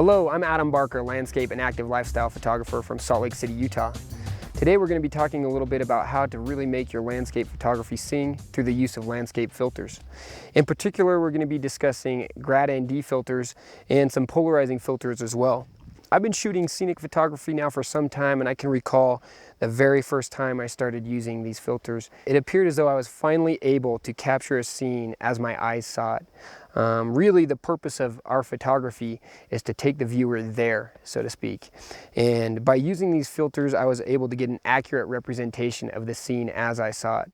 Hello, I'm Adam Barker, landscape and active lifestyle photographer from Salt Lake City, Utah. Today we're going to be talking a little bit about how to really make your landscape photography sing through the use of landscape filters. In particular, we're going to be discussing grad ND filters and some polarizing filters as well. I've been shooting scenic photography now for some time, and I can recall the very first time I started using these filters. It appeared as though I was finally able to capture a scene as my eyes saw it. Really, the purpose of our photography is to take the viewer there, so to speak. And by using these filters, I was able to get an accurate representation of the scene as I saw it.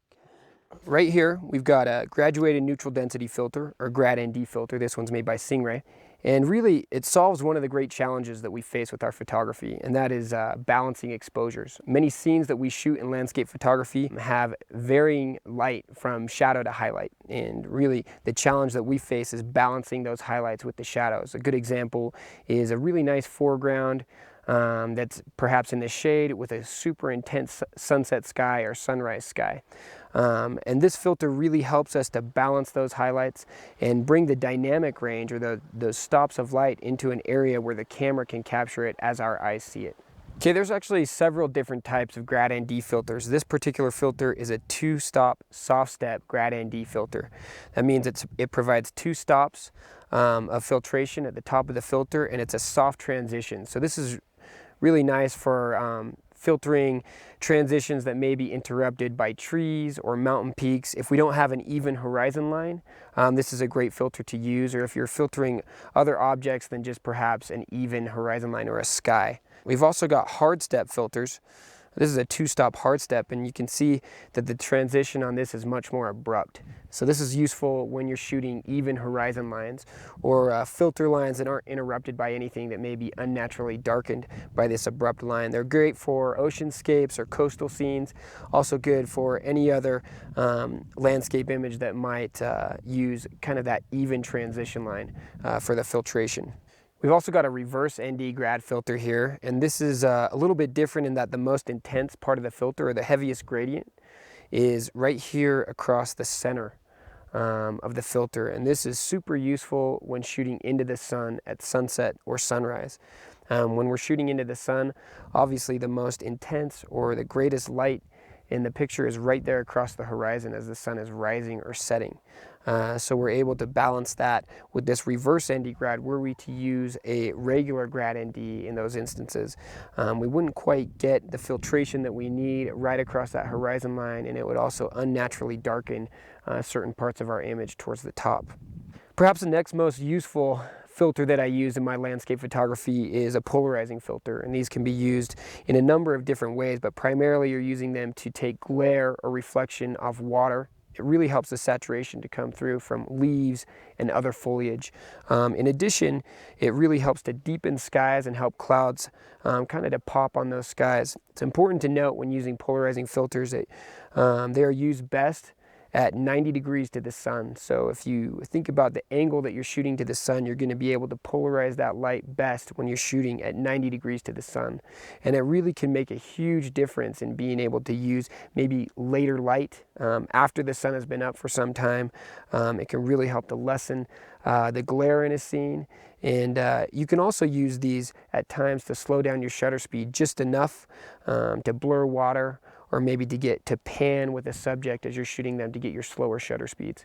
Right here, we've got a graduated neutral density filter, or grad ND filter. This one's made by Stingray. And really, it solves one of the great challenges that we face with our photography, and that is balancing exposures. Many scenes that we shoot in landscape photography have varying light from shadow to highlight. And really, the challenge that we face is balancing those highlights with the shadows. A good example is a really nice foreground that's perhaps in the shade with a super intense sunset sky or sunrise sky. And this filter really helps us to balance those highlights and bring the dynamic range or those stops of light into an area where the camera can capture it as our eyes see it. Okay, there's actually several different types of grad ND filters. This particular filter is a two-stop soft step grad ND filter. That means it provides two stops of filtration at the top of the filter, and it's a soft transition. So this is really nice for filtering transitions that may be interrupted by trees or mountain peaks. If we don't have an even horizon line, this is a great filter to use, or if you're filtering other objects than just perhaps an even horizon line or a sky. We've also got hard step filters. This is a two-stop hard step, and you can see that the transition on this is much more abrupt. So this is useful when you're shooting even horizon lines or filter lines that aren't interrupted by anything that may be unnaturally darkened by this abrupt line. They're great for oceanscapes or coastal scenes, also good for any other landscape image that might use kind of that even transition line for the filtration. We've also got a reverse ND grad filter here, and this is a little bit different in that the most intense part of the filter, or the heaviest gradient, is right here across the center of the filter. And this is super useful when shooting into the sun at sunset or sunrise. When we're shooting into the sun, obviously the most intense or the greatest light in the picture is right there across the horizon as the sun is rising or setting. So we're able to balance that with this reverse ND grad were we to use a regular grad ND in those instances. We wouldn't quite get the filtration that we need right across that horizon line, and it would also unnaturally darken certain parts of our image towards the top. Perhaps the next most useful filter that I use in my landscape photography is a polarizing filter, and these can be used in a number of different ways, but primarily you're using them to take glare or reflection off water. It really helps the saturation to come through from leaves and other foliage. In addition, it really helps to deepen skies and help clouds kind of to pop on those skies. It's important to note when using polarizing filters that they are used best at 90 degrees to the sun. So if you think about the angle that you're shooting to the sun, you're going to be able to polarize that light best when you're shooting at 90 degrees to the sun. And it really can make a huge difference in being able to use maybe later light after the sun has been up for some time. It can really help to lessen the glare in a scene. And you can also use these at times to slow down your shutter speed just enough to blur water, or maybe to get to pan with a subject as you're shooting them to get your slower shutter speeds.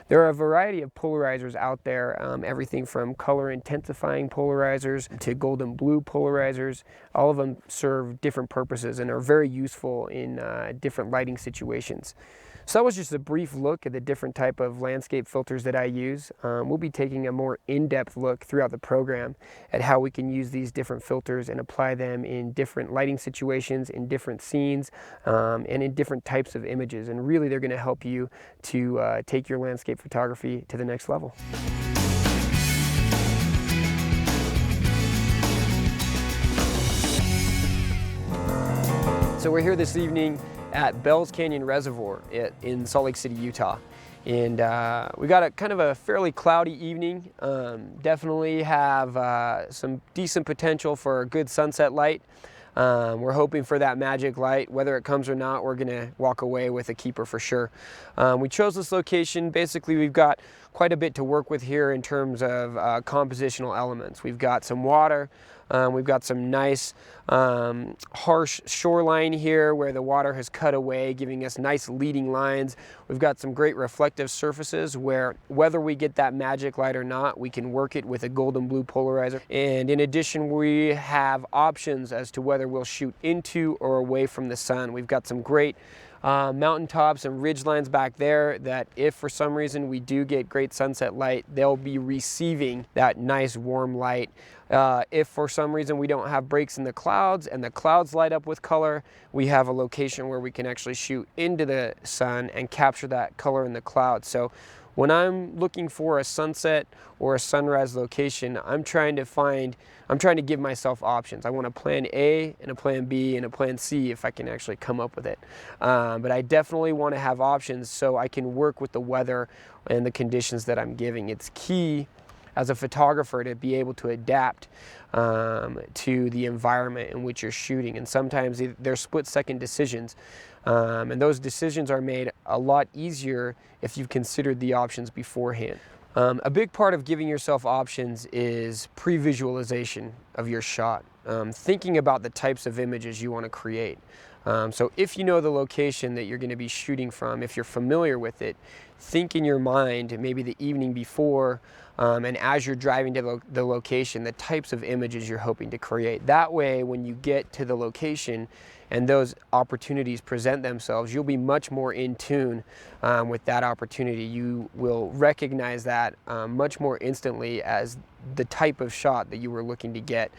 There are a variety of polarizers out there, everything from color intensifying polarizers to golden blue polarizers. All of them serve different purposes and are very useful in different lighting situations. So that was just a brief look at the different type of landscape filters that I use. We'll be taking a more in-depth look throughout the program at how we can use these different filters and apply them in different lighting situations, in different scenes, and in different types of images. And really they're going to help you to take your landscape photography to the next level. So we're here this evening at Bell's Canyon Reservoir in Salt Lake City, Utah. And we got a kind of a fairly cloudy evening. Definitely have some decent potential for a good sunset light. We're hoping for that magic light. Whether it comes or not, we're gonna walk away with a keeper for sure. We chose this location. Basically, we've got quite a bit to work with here in terms of compositional elements. We've got some water, we've got some nice harsh shoreline here where the water has cut away, giving us nice leading lines. We've got some great reflective surfaces where whether we get that magic light or not, we can work it with a golden blue polarizer. And in addition, we have options as to whether we'll shoot into or away from the sun. We've got some great mountaintops and ridge lines back there that if for some reason we do get great sunset light, they'll be receiving that nice warm light. If for some reason we don't have breaks in the clouds and the clouds light up with color, we have a location where we can actually shoot into the sun and capture that color in the clouds. So when I'm looking for a sunset or a sunrise location, I'm trying to give myself options. I want a plan A and a plan B and a plan C if I can actually come up with it. But I definitely want to have options so I can work with the weather and the conditions that I'm giving. It's key as a photographer to be able to adapt to the environment in which you're shooting. And sometimes they're split-second decisions. And those decisions are made a lot easier if you've considered the options beforehand. A big part of giving yourself options is pre-visualization of your shot, thinking about the types of images you want to create. So if you know the location that you're going to be shooting from, if you're familiar with it, think in your mind, maybe the evening before, and as you're driving to the location, the types of images you're hoping to create. That way, when you get to the location and those opportunities present themselves, you'll be much more in tune with that opportunity. You will recognize that much more instantly as the type of shot that you were looking to get.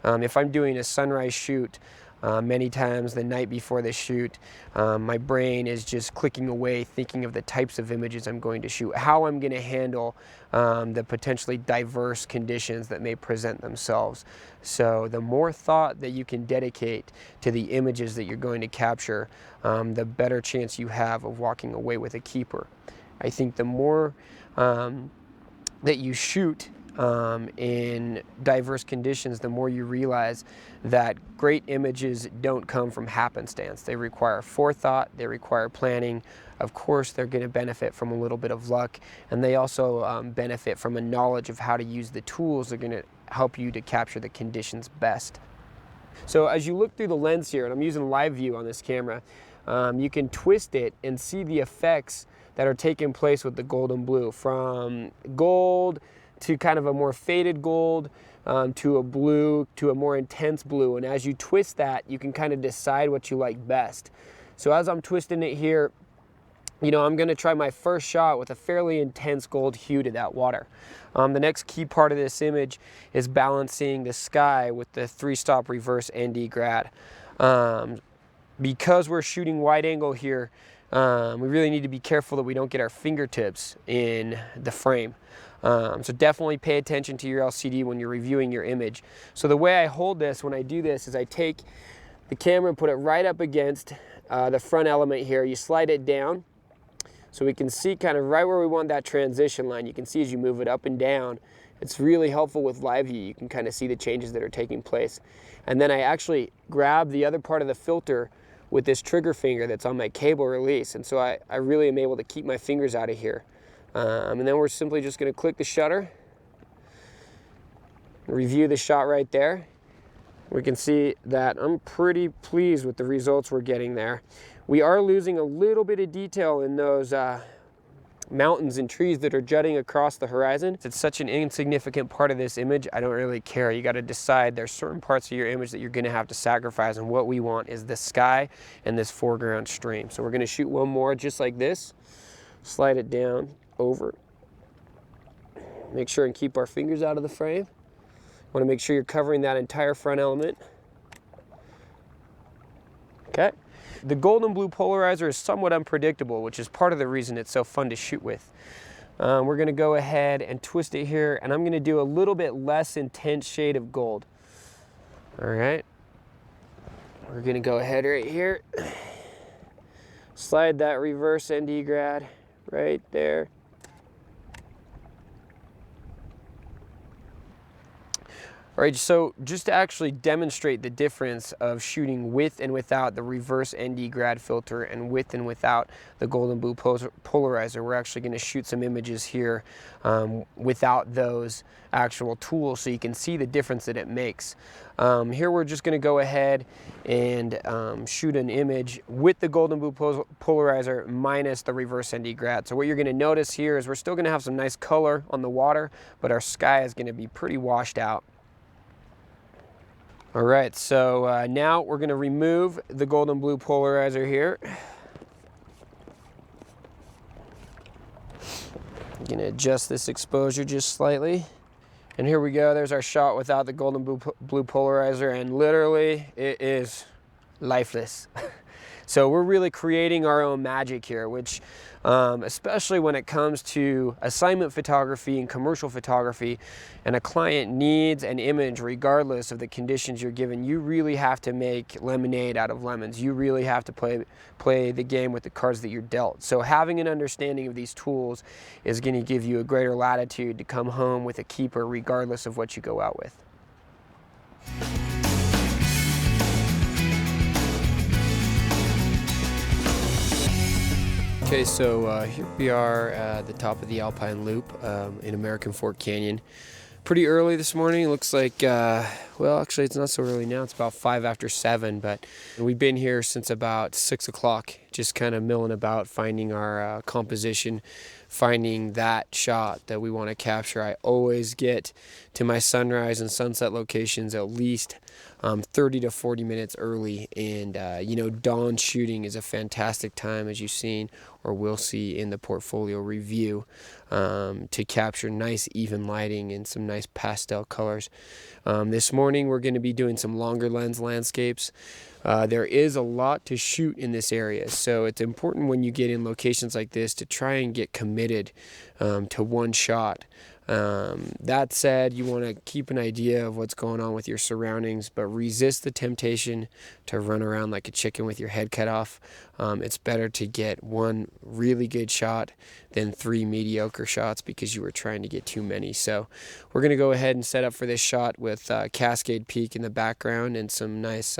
If I'm doing a sunrise shoot, many times the night before the shoot, my brain is just clicking away, thinking of the types of images I'm going to shoot, how I'm going to handle the potentially diverse conditions that may present themselves. So the more thought that you can dedicate to the images that you're going to capture, the better chance you have of walking away with a keeper. I think the more that you shoot in diverse conditions, the more you realize that great images don't come from happenstance. They require forethought, they require planning. Of course, they're going to benefit from a little bit of luck, and they also benefit from a knowledge of how to use the tools that are going to help you to capture the conditions best. So as you look through the lens here, and I'm using live view on this camera, you can twist it and see the effects that are taking place with the golden blue, from gold to kind of a more faded gold, to a blue, to a more intense blue. And as you twist that, you can kind of decide what you like best. So as I'm twisting it here, I'm going to try my first shot with a fairly intense gold hue to that water. The next key part of this image is balancing the sky with the 3-stop reverse ND grad. Because we're shooting wide angle here, we really need to be careful that we don't get our fingertips in the frame. So definitely pay attention to your LCD when you're reviewing your image. So the way I hold this when I do this is I take the camera and put it right up against the front element here. You slide it down so we can see kind of right where we want that transition line. You can see as you move it up and down, it's really helpful with live view. You can kind of see the changes that are taking place. And then I actually grab the other part of the filter with this trigger finger that's on my cable release. And so I really am able to keep my fingers out of here. And then we're simply just going to click the shutter, review the shot right there. We can see that I'm pretty pleased with the results we're getting there. We are losing a little bit of detail in those mountains and trees that are jutting across the horizon. It's such an insignificant part of this image, I don't really care. You got to decide there's certain parts of your image that you're going to have to sacrifice, and what we want is the sky and this foreground stream. So we're going to shoot one more just like this, slide it down over, make sure and keep our fingers out of the frame. Want to make sure you're covering that entire front element. Okay. The golden blue polarizer is somewhat unpredictable, which is part of the reason it's so fun to shoot with. We're going to go ahead and twist it here, and I'm going to do a little bit less intense shade of gold. All right. We're going to go ahead right here, slide that reverse ND grad right there. All right, so just to actually demonstrate the difference of shooting with and without the reverse ND grad filter and with and without the golden blue polarizer, we're actually going to shoot some images here without those actual tools so you can see the difference that it makes. Here we're just going to go ahead and shoot an image with the golden blue polarizer minus the reverse ND grad. So what you're going to notice here is we're still going to have some nice color on the water, but our sky is going to be pretty washed out. All right, so now we're going to remove the golden blue polarizer here. I'm going to adjust this exposure just slightly. And here we go, there's our shot without the golden blue polarizer, and literally it is lifeless. So we're really creating our own magic here, which especially when it comes to assignment photography and commercial photography, and a client needs an image regardless of the conditions you're given, you really have to make lemonade out of lemons. You really have to play the game with the cards that you're dealt. So having an understanding of these tools is going to give you a greater latitude to come home with a keeper regardless of what you go out with. Okay, so here we are at the top of the Alpine Loop in American Fork Canyon. Pretty early this morning. It looks like, well, actually it's not so early now. It's about 5 after 7, but we've been here since about 6 o'clock, just kind of milling about, finding our composition, finding that shot that we want to capture. I always get to my sunrise and sunset locations at least 30 to 40 minutes early, and you know, dawn shooting is a fantastic time, as you've seen or will see in the portfolio review, to capture nice even lighting and some nice pastel colors. This morning we're going to be doing some longer lens landscapes. There is a lot to shoot in this area, so it's important when you get in locations like this to try and get committed to one shot. That said, you want to keep an idea of what's going on with your surroundings, but resist the temptation to run around like a chicken with your head cut off. It's better to get one really good shot than 3 mediocre shots because you were trying to get too many. So we're going to go ahead and set up for this shot with Cascade Peak in the background and some nice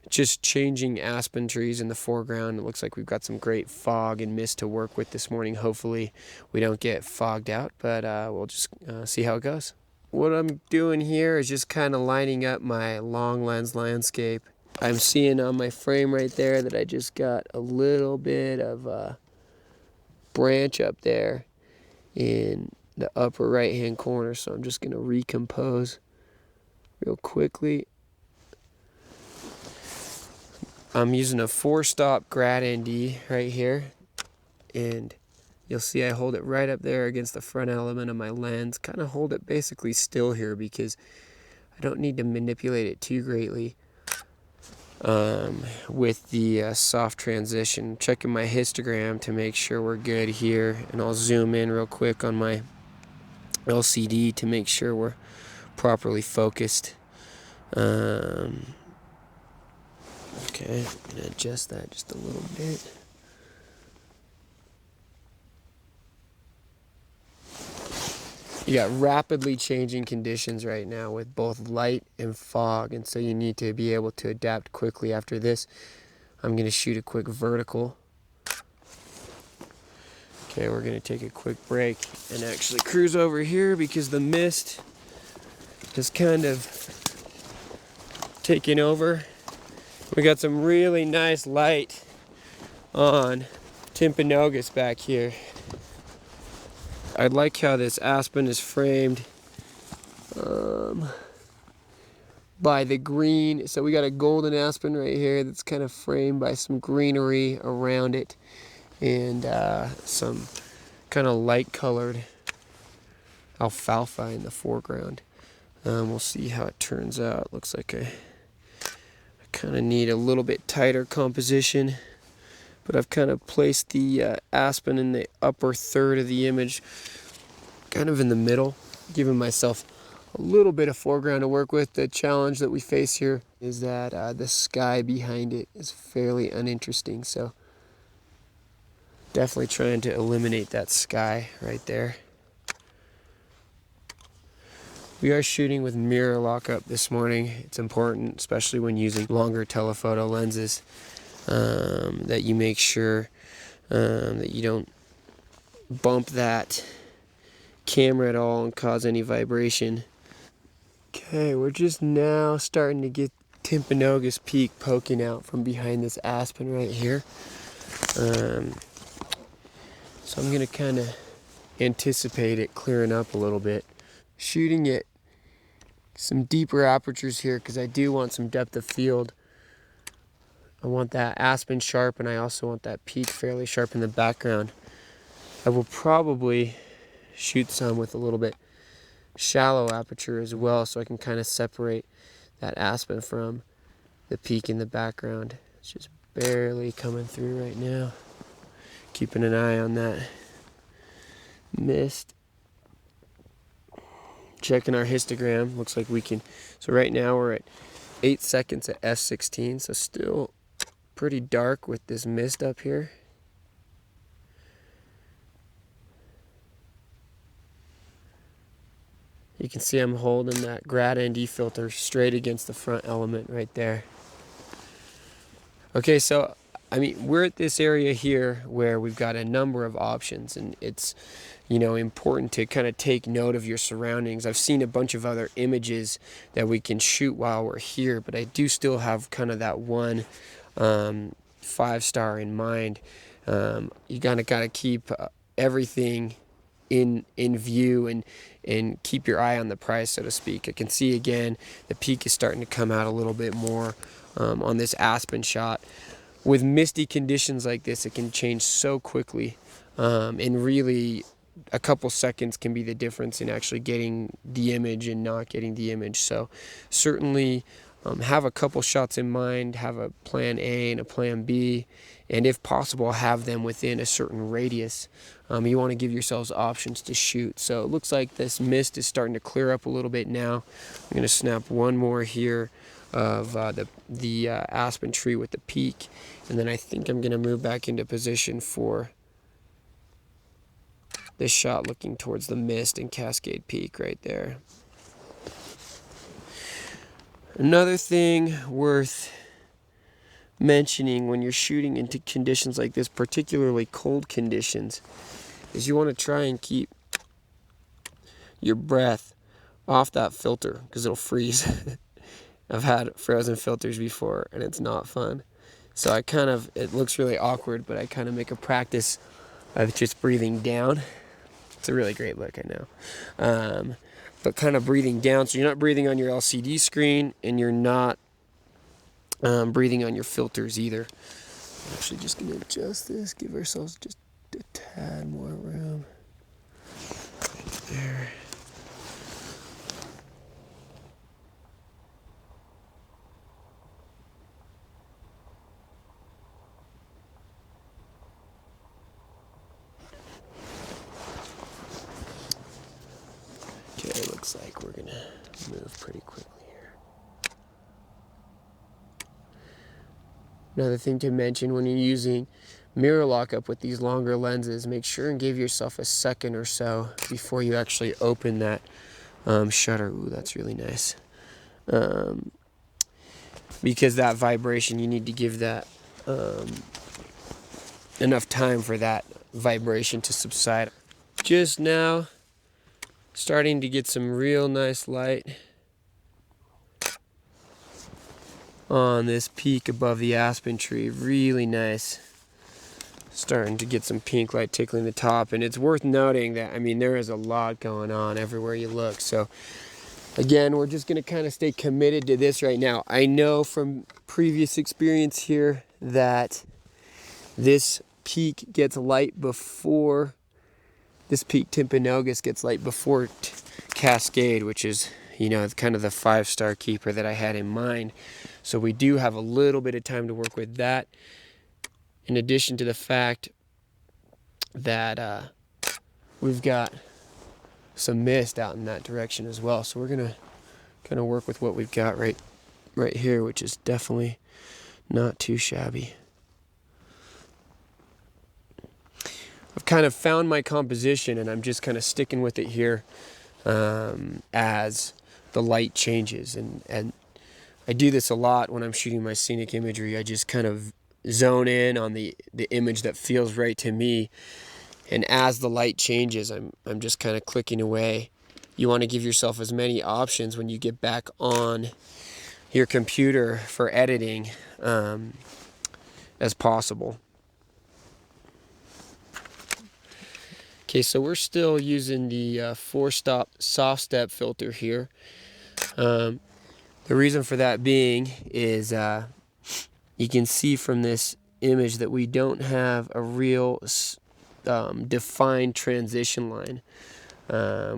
just changing aspen trees in the foreground. It looks like we've got some great fog and mist to work with this morning. Hopefully we don't get fogged out, but we'll just see how it goes. What I'm doing here is just kind of lining up my long lens landscape. I'm seeing on my frame right there that I just got a little bit of a branch up there in the upper right hand corner, so I'm just going to recompose real quickly. I'm using a 4-stop grad ND right here, and you'll see I hold it right up there against the front element of my lens. Kind of hold it basically still here because I don't need to manipulate it too greatly with the soft transition. Checking my histogram to make sure we're good here, and I'll zoom in real quick on my LCD to make sure we're properly focused. Okay, I'm going to adjust that just a little bit. You got rapidly changing conditions right now with both light and fog, and so you need to be able to adapt quickly. After this, I'm going to shoot a quick vertical. Okay, we're going to take a quick break and actually cruise over here because the mist has kind of taken over. We got some really nice light on Timpanogos back here. I like how this aspen is framed by the green. So we got a golden aspen right here that's kind of framed by some greenery around it, and some kind of light colored alfalfa in the foreground. We'll see how it turns out. Looks like I kind of need a little bit tighter composition, but I've kind of placed the aspen in the upper third of the image, kind of in the middle, giving myself a little bit of foreground to work with. The challenge that we face here is that the sky behind it is fairly uninteresting, so definitely trying to eliminate that sky right there. We are shooting with mirror lockup this morning. It's important, especially when using longer telephoto lenses, that you make sure that you don't bump that camera at all and cause any vibration. Okay, we're just now starting to get Timpanogos Peak poking out from behind this aspen right here. So I'm going to kind of anticipate it clearing up a little bit. Shooting at some deeper apertures here because I do want some depth of field. I want that aspen sharp, and I also want that peak fairly sharp in the background. I will probably shoot some with a little bit shallow aperture as well, so I can kind of separate that aspen from the peak in the background. It's just barely coming through right now. Keeping an eye on that mist. Checking our histogram. Looks like we can. So right now we're at 8 seconds at f16, so still pretty dark with this mist up here. You can see I'm holding that grad ND filter straight against the front element right there. Okay, so I mean, we're at this area here where we've got a number of options, and it's, you know, important to kind of take note of your surroundings. I've seen a bunch of other images that we can shoot while we're here, but I do still have kind of that one 5-star in mind. You gotta keep everything in view and keep your eye on the prize, so to speak. I can see again the peak is starting to come out a little bit more on this aspen shot. With misty conditions like this, it can change so quickly, and really a couple seconds can be the difference in actually getting the image and not getting the image. So certainly have a couple shots in mind, have a plan A and a plan B, and if possible have them within a certain radius. You want to give yourselves options to shoot. So it looks like this mist is starting to clear up a little bit now. I'm going to snap one more here of the aspen tree with the peak, and then I think I'm going to move back into position for this shot looking towards the mist and Cascade Peak right there. Another thing worth mentioning when you're shooting into conditions like this, particularly cold conditions, is you want to try and keep your breath off that filter because it'll freeze. I've had frozen filters before and it's not fun. So it looks really awkward, but I kind of make a practice of just breathing down. It's a really great look, I know. But kind of breathing down, so you're not breathing on your LCD screen and you're not breathing on your filters either. I'm actually just going to adjust this, give ourselves just a tad more room. Right there. Okay, looks like we're going to move pretty quickly here. Another thing to mention when you're using mirror lockup with these longer lenses, make sure and give yourself a second or so before you actually open that shutter. Ooh, that's really nice. Because that vibration, you need to give that enough time for that vibration to subside. Just now, starting to get some real nice light on this peak above the aspen tree. Really nice. Starting to get some pink light tickling the top, and it's worth noting that, I mean, there is a lot going on everywhere you look. So again, we're just going to kind of stay committed to this right now. I know from previous experience here that this peak gets light before, this peak Timpanogos gets light before Cascade, which is, you know, kind of the 5-star keeper that I had in mind. So we do have a little bit of time to work with that, in addition to the fact that we've got some mist out in that direction as well. So we're gonna kind of work with what we've got right here, which is definitely not too shabby. I've kind of found my composition and I'm just kind of sticking with it here. as the light changes. And I do this a lot when I'm shooting my scenic imagery. I just kind of zone in on the image that feels right to me. And as the light changes, I'm just kind of clicking away. You want to give yourself as many options when you get back on your computer for editing as possible. Okay, so we're still using the 4-stop soft step filter here. The reason for that being is you can see from this image that we don't have a real defined transition line.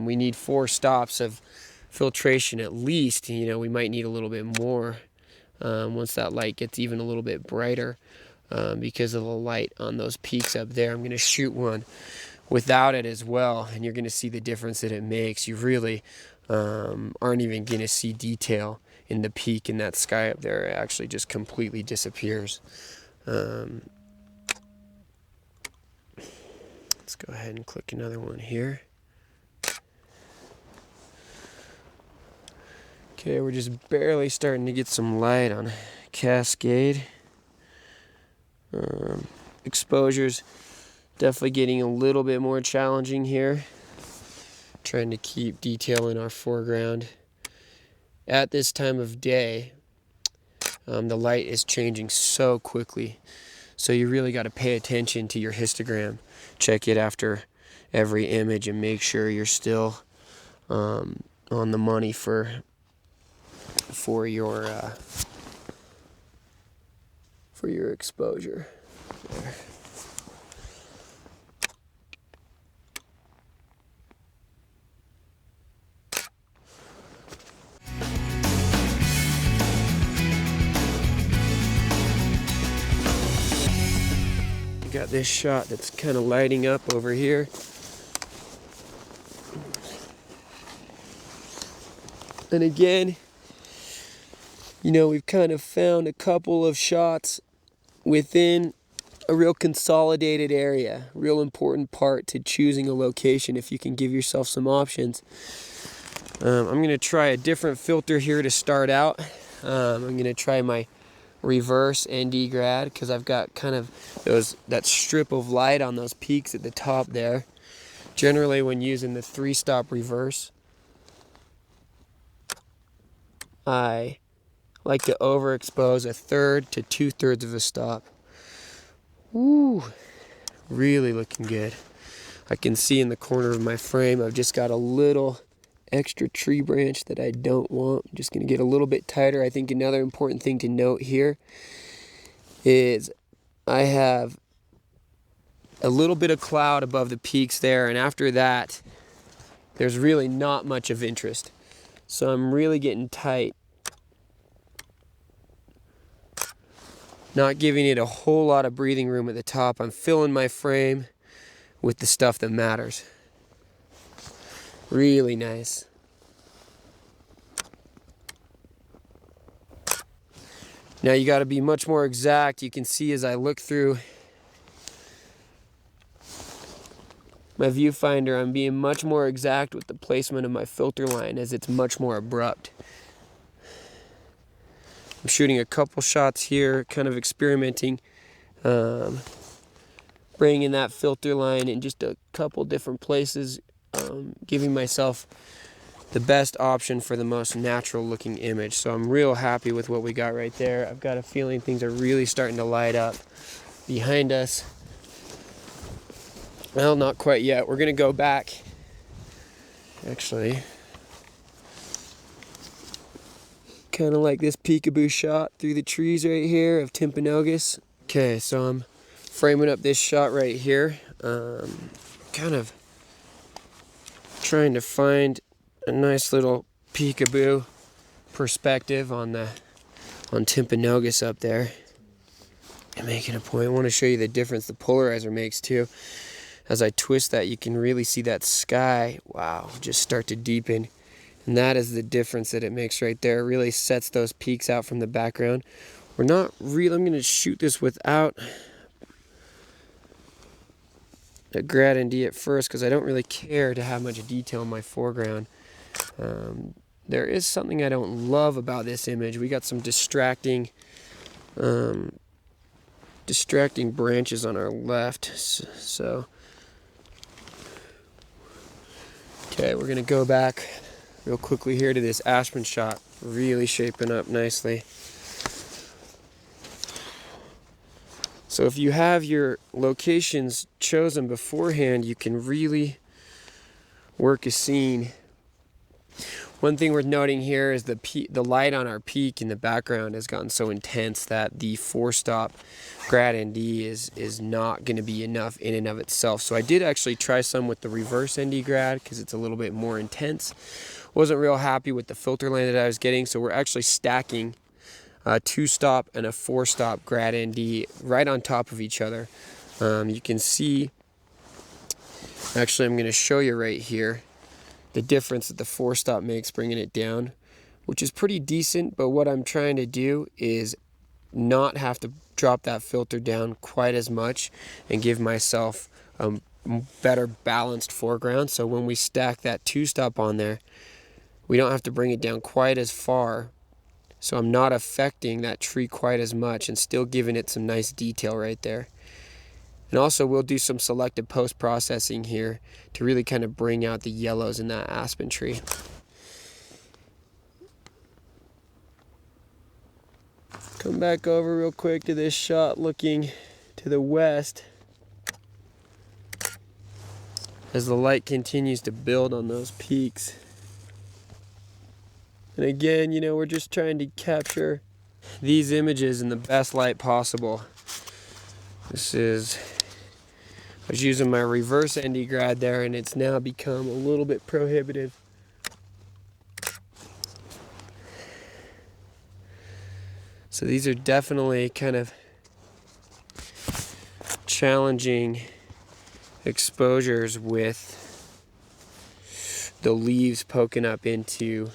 We need 4 stops of filtration at least. We might need a little bit more once that light gets even a little bit brighter because of the light on those peaks up there. I'm going to shoot one without it as well, and you're going to see the difference that it makes. You really aren't even going to see detail in the peak in that sky up there. It actually just completely disappears. Let's go ahead and click another one here. Okay, we're just barely starting to get some light on Cascade. Exposure's definitely getting a little bit more challenging here. Trying to keep detail in our foreground. At this time of day, the light is changing so quickly. So you really got to pay attention to your histogram. Check it after every image and make sure you're still on the money for your exposure. There. Got this shot that's kind of lighting up over here. And again, we've kind of found a couple of shots within a real consolidated area. Real important part to choosing a location if you can give yourself some options. I'm going to try a different filter here to start out. I'm going to try my reverse ND grad because I've got kind of that strip of light on those peaks at the top there. Generally when using the 3-stop reverse, I like to overexpose 1/3 to 2/3 of a stop. Ooh, really looking good. I can see in the corner of my frame I've just got a little extra tree branch that I don't want. I'm just going to get a little bit tighter. I think another important thing to note here is I have a little bit of cloud above the peaks there, and after that there's really not much of interest. So I'm really getting tight. Not giving it a whole lot of breathing room at the top. I'm filling my frame with the stuff that matters. Really nice. Now you got to be much more exact. You can see as I look through my viewfinder, I'm being much more exact with the placement of my filter line as it's much more abrupt. I'm shooting a couple shots here, kind of experimenting, bringing that filter line in just a couple different places, giving myself the best option for the most natural looking image. So I'm real happy with what we got right there. I've got a feeling things are really starting to light up behind us. Well, not quite yet. We're gonna go back. Actually, kind of like this peekaboo shot through the trees right here of Timpanogos. Okay, so I'm framing up this shot right here. Kind of trying to find a nice little peekaboo perspective on Timpanogos up there. And making a point. I want to show you the difference the polarizer makes too. As I twist that, you can really see that sky, wow, just start to deepen. And that is the difference that it makes right there. It really sets those peaks out from the background. We're not really, I'm going to shoot this without a grad ND at first because I don't really care to have much detail in my foreground. There is something I don't love about this image. We got some distracting branches on our left. So, okay, we're gonna go back real quickly here to this aspen shot. Really shaping up nicely. So if you have your locations chosen beforehand, you can really work a scene. One thing worth noting here is the light on our peak in the background has gotten so intense that the 4-stop grad ND is not going to be enough in and of itself. So I did actually try some with the reverse ND grad because it's a little bit more intense. Wasn't real happy with the filter line that I was getting, so we're actually stacking a 2-stop and a 4-stop grad ND right on top of each other. You can see, actually I'm going to show you right here the difference that the 4-stop makes bringing it down, which is pretty decent, but what I'm trying to do is not have to drop that filter down quite as much and give myself a better balanced foreground. So when we stack that 2-stop on there, we don't have to bring it down quite as far, so I'm not affecting that tree quite as much and still giving it some nice detail right there. And also we'll do some selective post-processing here to really kind of bring out the yellows in that aspen tree. Come back over real quick to this shot looking to the west as the light continues to build on those peaks. And again, you know, we're just trying to capture these images in the best light possible. I was using my reverse ND grad there, and it's now become a little bit prohibitive. So these are definitely kind of challenging exposures with the leaves poking up into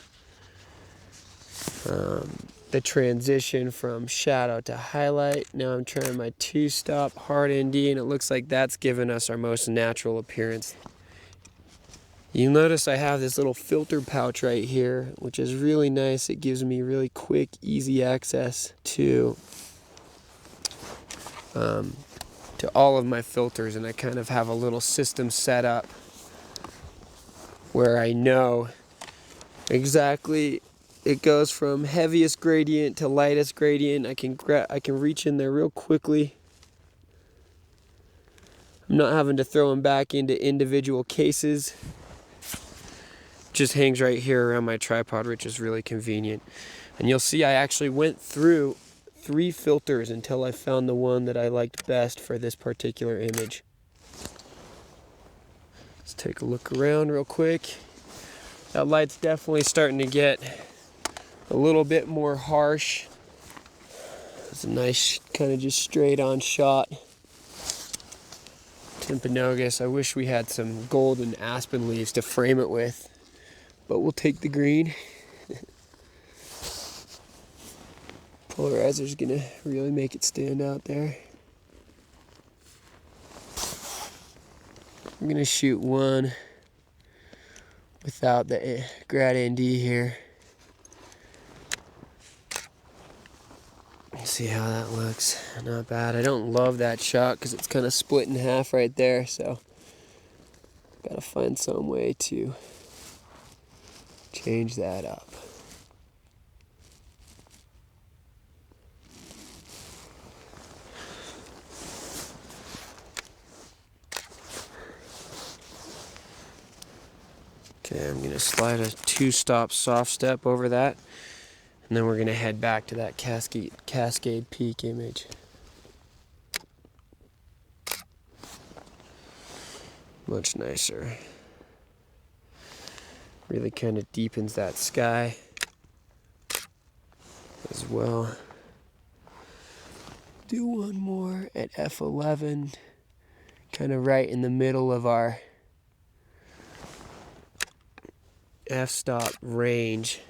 the transition from shadow to highlight. Now I'm trying my 2-stop hard ND, and it looks like that's given us our most natural appearance. You'll notice I have this little filter pouch right here, which is really nice. It gives me really quick, easy access to all of my filters, and I kind of have a little system set up where I know exactly it goes from heaviest gradient to lightest gradient. I can reach in there real quickly. I'm not having to throw them back into individual cases. Just hangs right here around my tripod, which is really convenient. And you'll see I actually went through 3 filters until I found the one that I liked best for this particular image. Let's take a look around real quick. That light's definitely starting to get a little bit more harsh. It's a nice kind of just straight on shot. Timpanogos, I wish we had some golden aspen leaves to frame it with, but we'll take the green. Polarizer's gonna really make it stand out there. I'm gonna shoot one without the grad ND here. See how that looks. Not bad. I don't love that shot because it's kind of split in half right there, so gotta find some way to change that up. Okay, I'm gonna slide a 2-stop soft step over that. And then we're going to head back to that Cascade Peak image. Much nicer. Really kind of deepens that sky as well. Do one more at f11, kind of right in the middle of our f-stop range.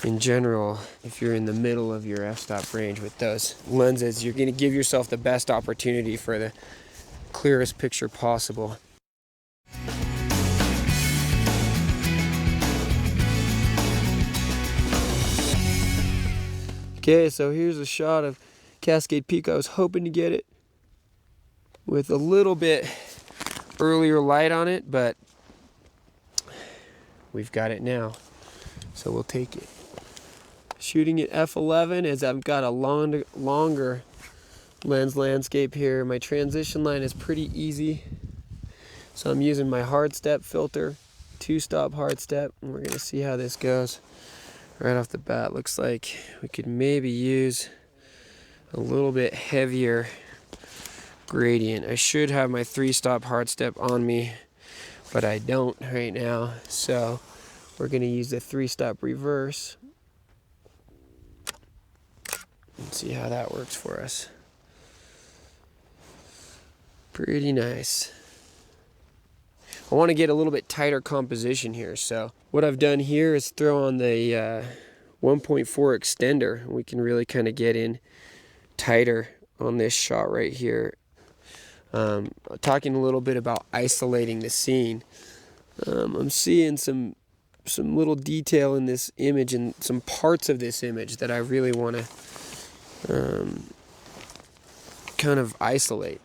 In general, if you're in the middle of your f-stop range with those lenses, you're going to give yourself the best opportunity for the clearest picture possible. Okay, so here's a shot of Cascade Peak. I was hoping to get it with a little bit earlier light on it, but we've got it now, so we'll take it. Shooting at f11 as I've got a longer lens landscape here. My transition line is pretty easy, so I'm using my hard step filter, 2-stop hard step, and we're gonna see how this goes. Right off the bat, looks like we could maybe use a little bit heavier gradient. I should have my 3-stop hard step on me, but I don't right now, so we're gonna use the 3-stop reverse and see how that works for us. Pretty nice. I want to get a little bit tighter composition here, so what I've done here is throw on the 1.4 extender. We can really kind of get in tighter on this shot right here. Talking a little bit about isolating the scene. I'm seeing some little detail in this image and some parts of this image that I really want to kind of isolate.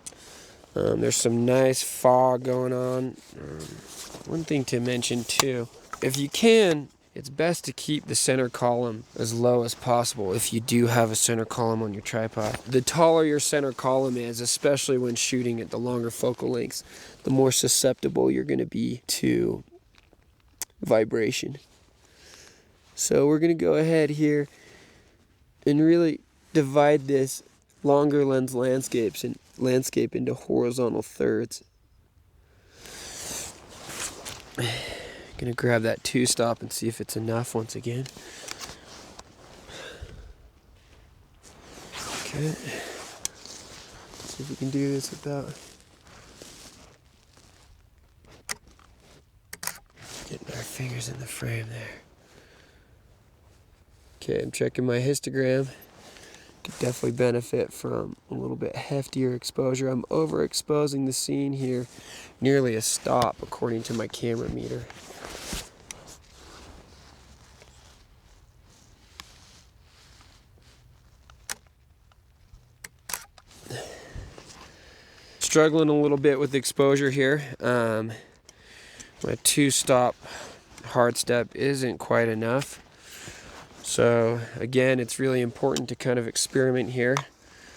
There's some nice fog going on. One thing to mention too, if you can, it's best to keep the center column as low as possible if you do have a center column on your tripod. The taller your center column is, especially when shooting at the longer focal lengths, the more susceptible you're going to be to vibration. So we're going to go ahead here and really divide this longer lens landscape into horizontal thirds. Gonna grab that 2-stop and see if it's enough once again. Okay. See if we can do this without getting our fingers in the frame there. Okay, I'm checking my histogram. Could definitely benefit from a little bit heftier exposure. I'm overexposing the scene here, nearly a stop according to my camera meter. Struggling a little bit with exposure here. My 2-stop hard step isn't quite enough. So again, it's really important to kind of experiment here,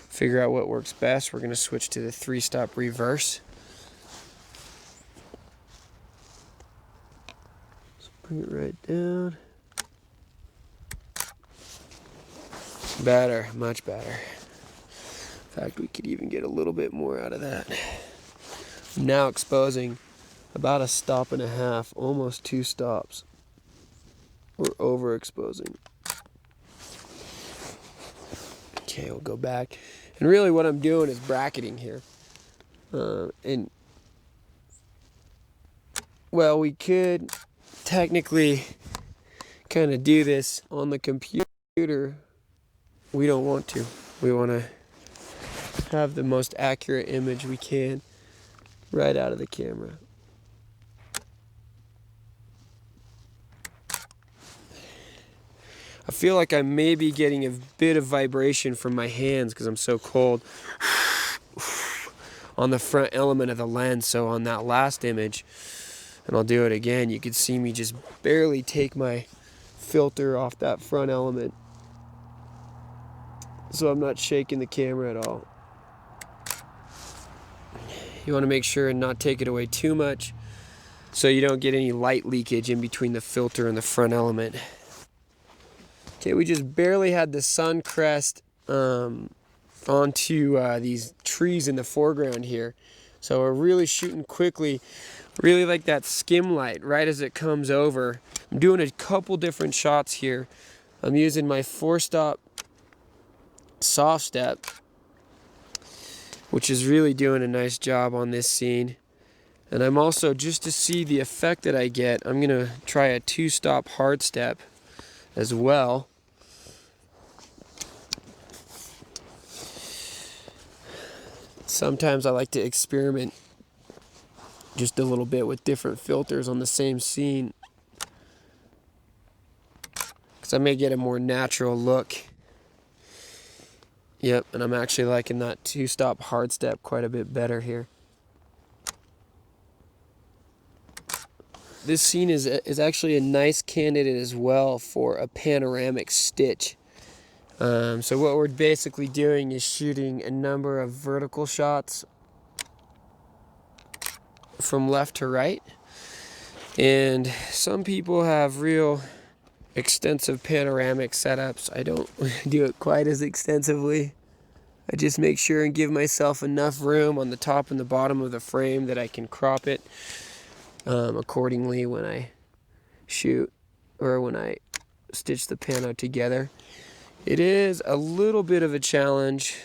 figure out what works best. We're going to switch to the 3-stop reverse. Let's bring it right down. Better, much better. In fact, we could even get a little bit more out of that. I'm now exposing about 1.5 stops, almost 2 stops. We're overexposing. Okay, we'll go back. And really what I'm doing is bracketing here. And well, we could technically kind of do this on the computer. We don't want to. We want to have the most accurate image we can right out of the camera. I feel like I may be getting a bit of vibration from my hands because I'm so cold on the front element of the lens. So on that last image, and I'll do it again, you could see me just barely take my filter off that front element. So I'm not shaking the camera at all. You want to make sure and not take it away too much so you don't get any light leakage in between the filter and the front element. Okay, we just barely had the sun crest onto these trees in the foreground here. So we're really shooting quickly. Really like that skim light right as it comes over. I'm doing a couple different shots here. I'm using my 4-stop soft step, which is really doing a nice job on this scene. And I'm also, just to see the effect that I get, I'm gonna try a 2-stop hard step as well. Sometimes I like to experiment just a little bit with different filters on the same scene, because I may get a more natural look Yep, and I'm actually liking that two-stop hard step quite a bit better here. This scene is actually a nice candidate as well for a panoramic stitch. So what we're basically doing is shooting a number of vertical shots from left to right. And some people have real extensive panoramic setups. I don't do it quite as extensively. I just make sure and give myself enough room on the top and the bottom of the frame that I can crop it accordingly when I shoot or when I stitch the pano together. It is a little bit of a challenge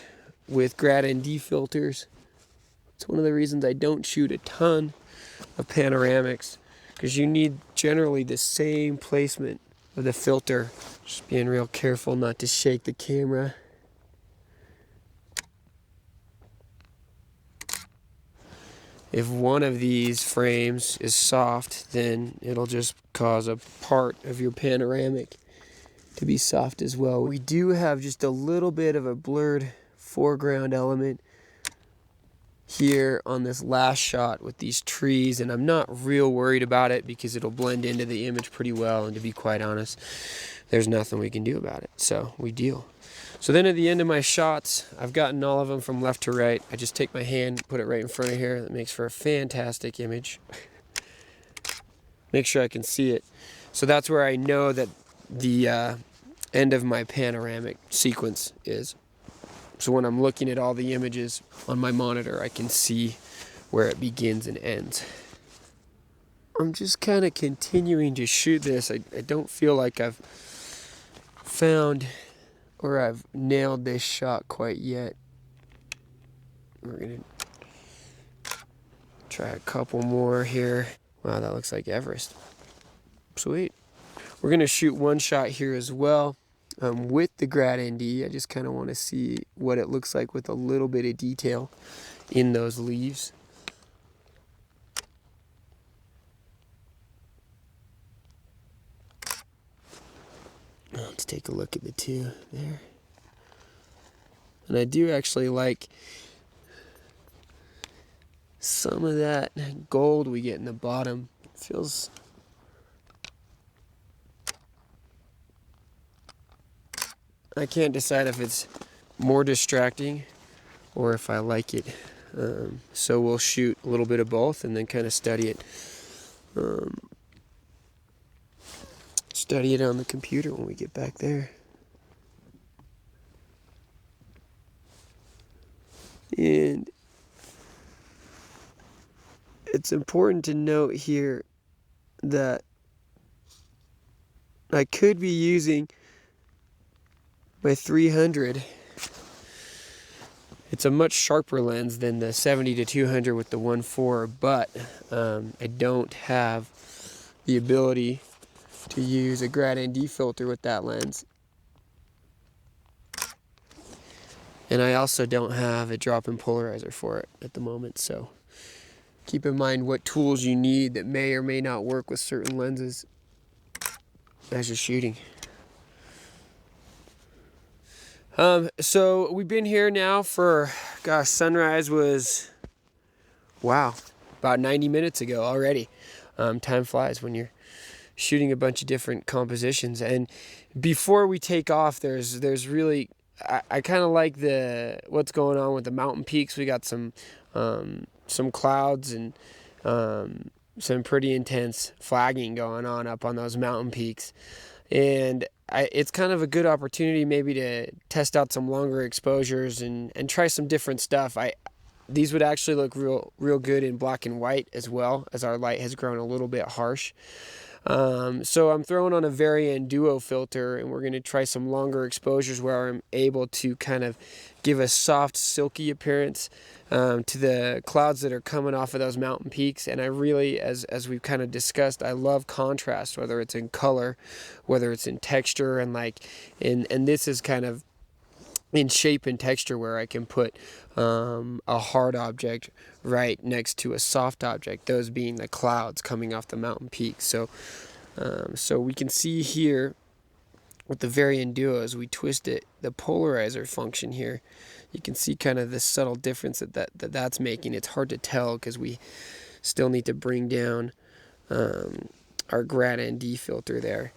with grad ND filters. It's one of the reasons I don't shoot a ton of panoramics, because you need generally the same placement of the filter. Just being real careful not to shake the camera. If one of these frames is soft, then it'll just cause a part of your panoramic to be soft as well. We do have just a little bit of a blurred foreground element here on this last shot with these trees, and I'm not real worried about it because it'll blend into the image pretty well, and to be quite honest, there's nothing we can do about it, so we deal. So then at the end of my shots, I've gotten all of them from left to right. I just take my hand, put it right in front of here. That makes for a fantastic image. Make sure I can see it. So that's where I know that the end of my panoramic sequence is. So when I'm looking at all the images on my monitor, I can see where it begins and ends. I'm just kind of continuing to shoot this. I don't feel like I've found or I've nailed this shot quite yet. We're gonna try a couple more here. Wow, that looks like Everest. Sweet. We're gonna shoot one shot here as well with the grad ND. I just kind of want to see what it looks like with a little bit of detail in those leaves. Let's take a look at the two there. And I do actually like some of that gold we get in the bottom. It feels... I can't decide if it's more distracting or if I like it. So we'll shoot a little bit of both and then kind of study it. Study it on the computer when we get back there. And it's important to note here that I could be using my 300. It's a much sharper lens than the 70-200 with the 1.4, but I don't have the ability to use a grad ND filter with that lens. And I also don't have a drop-in polarizer for it at the moment, so keep in mind what tools you need that may or may not work with certain lenses as you're shooting. So we've been here now for, gosh, sunrise was, wow, about 90 minutes ago already. Time flies when you're shooting a bunch of different compositions. And before we take off, there's really, I kind of like what's going on with the mountain peaks. We got some clouds and some pretty intense flagging going on up on those mountain peaks. And it's kind of a good opportunity maybe to test out some longer exposures and try some different stuff. These would actually look real good in black and white as well, as our light has grown a little bit harsh. So I'm throwing on a Varian Duo filter, and we're going to try some longer exposures where I'm able to kind of give a soft, silky appearance to the clouds that are coming off of those mountain peaks. And I really, as we've kind of discussed, I love contrast, whether it's in color, whether it's in texture, and this is kind of in shape and texture where I can put a hard object right next to a soft object, those being the clouds coming off the mountain peaks. So we can see here with the variant duo, as we twist it, the polarizer function here, you can see kind of the subtle difference that's making. It's hard to tell because we still need to bring down our grad ND filter there.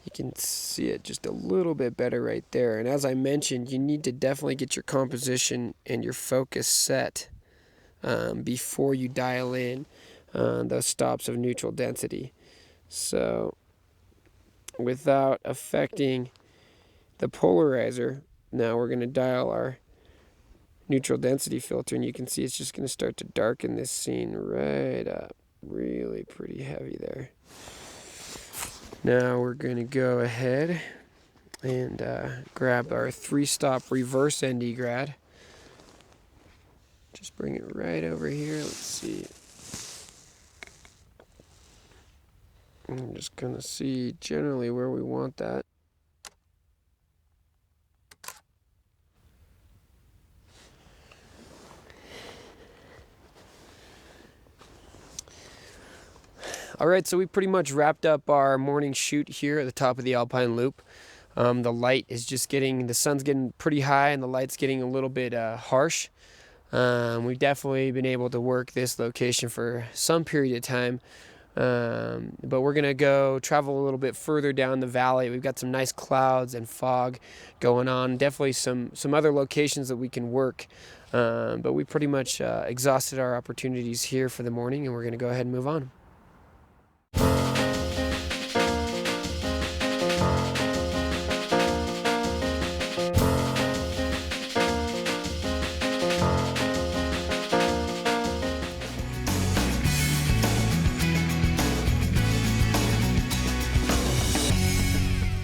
You can see it just a little bit better right there. And as I mentioned, you need to definitely get your composition and your focus set before you dial in those stops of neutral density. So without affecting the polarizer, now we're going to dial our neutral density filter, and you can see it's just going to start to darken this scene right up. Really pretty heavy there. Now we're going to go ahead and grab our 3-stop reverse ND grad. Just bring it right over here. Let's see. I'm just going to see generally where we want that. All right, so we pretty much wrapped up our morning shoot here at the top of the Alpine Loop. The light is just the sun's getting pretty high and the light's getting a little bit harsh. We've definitely been able to work this location for some period of time. But we're gonna go travel a little bit further down the valley. We've got some nice clouds and fog going on. Definitely some other locations that we can work. But we pretty much exhausted our opportunities here for the morning, and we're gonna go ahead and move on.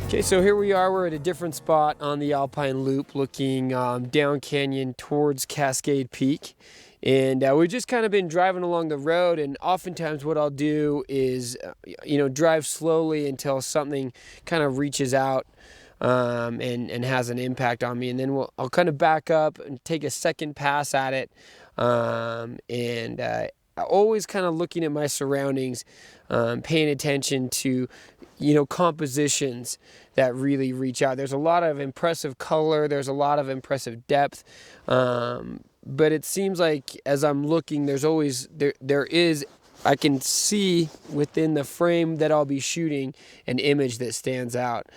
Okay, so here we are. We're at a different spot on the Alpine Loop, looking down canyon towards Cascade Peak. And we've just kind of been driving along the road, and oftentimes what I'll do is, drive slowly until something kind of reaches out and has an impact on me. And then I'll kind of back up and take a second pass at it. Always kind of looking at my surroundings, paying attention to, compositions that really reach out. There's a lot of impressive color. There's a lot of impressive depth. But it seems like as I'm looking, I can see within the frame that I'll be shooting an image that stands out.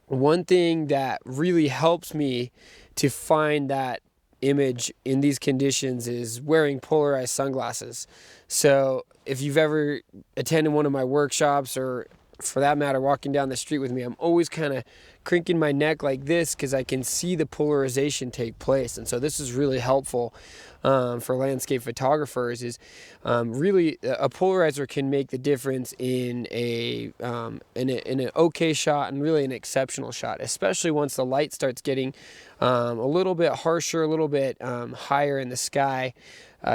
One thing that really helps me to find that image in these conditions is wearing polarized sunglasses. So if you've ever attended one of my workshops, or for that matter walking down the street with me, I'm always kind of cranking my neck like this because I can see the polarization take place. And so this is really helpful for landscape photographers. Is really a polarizer can make the difference in an okay shot and really an exceptional shot, especially once the light starts getting a little bit harsher, a little bit higher in the sky.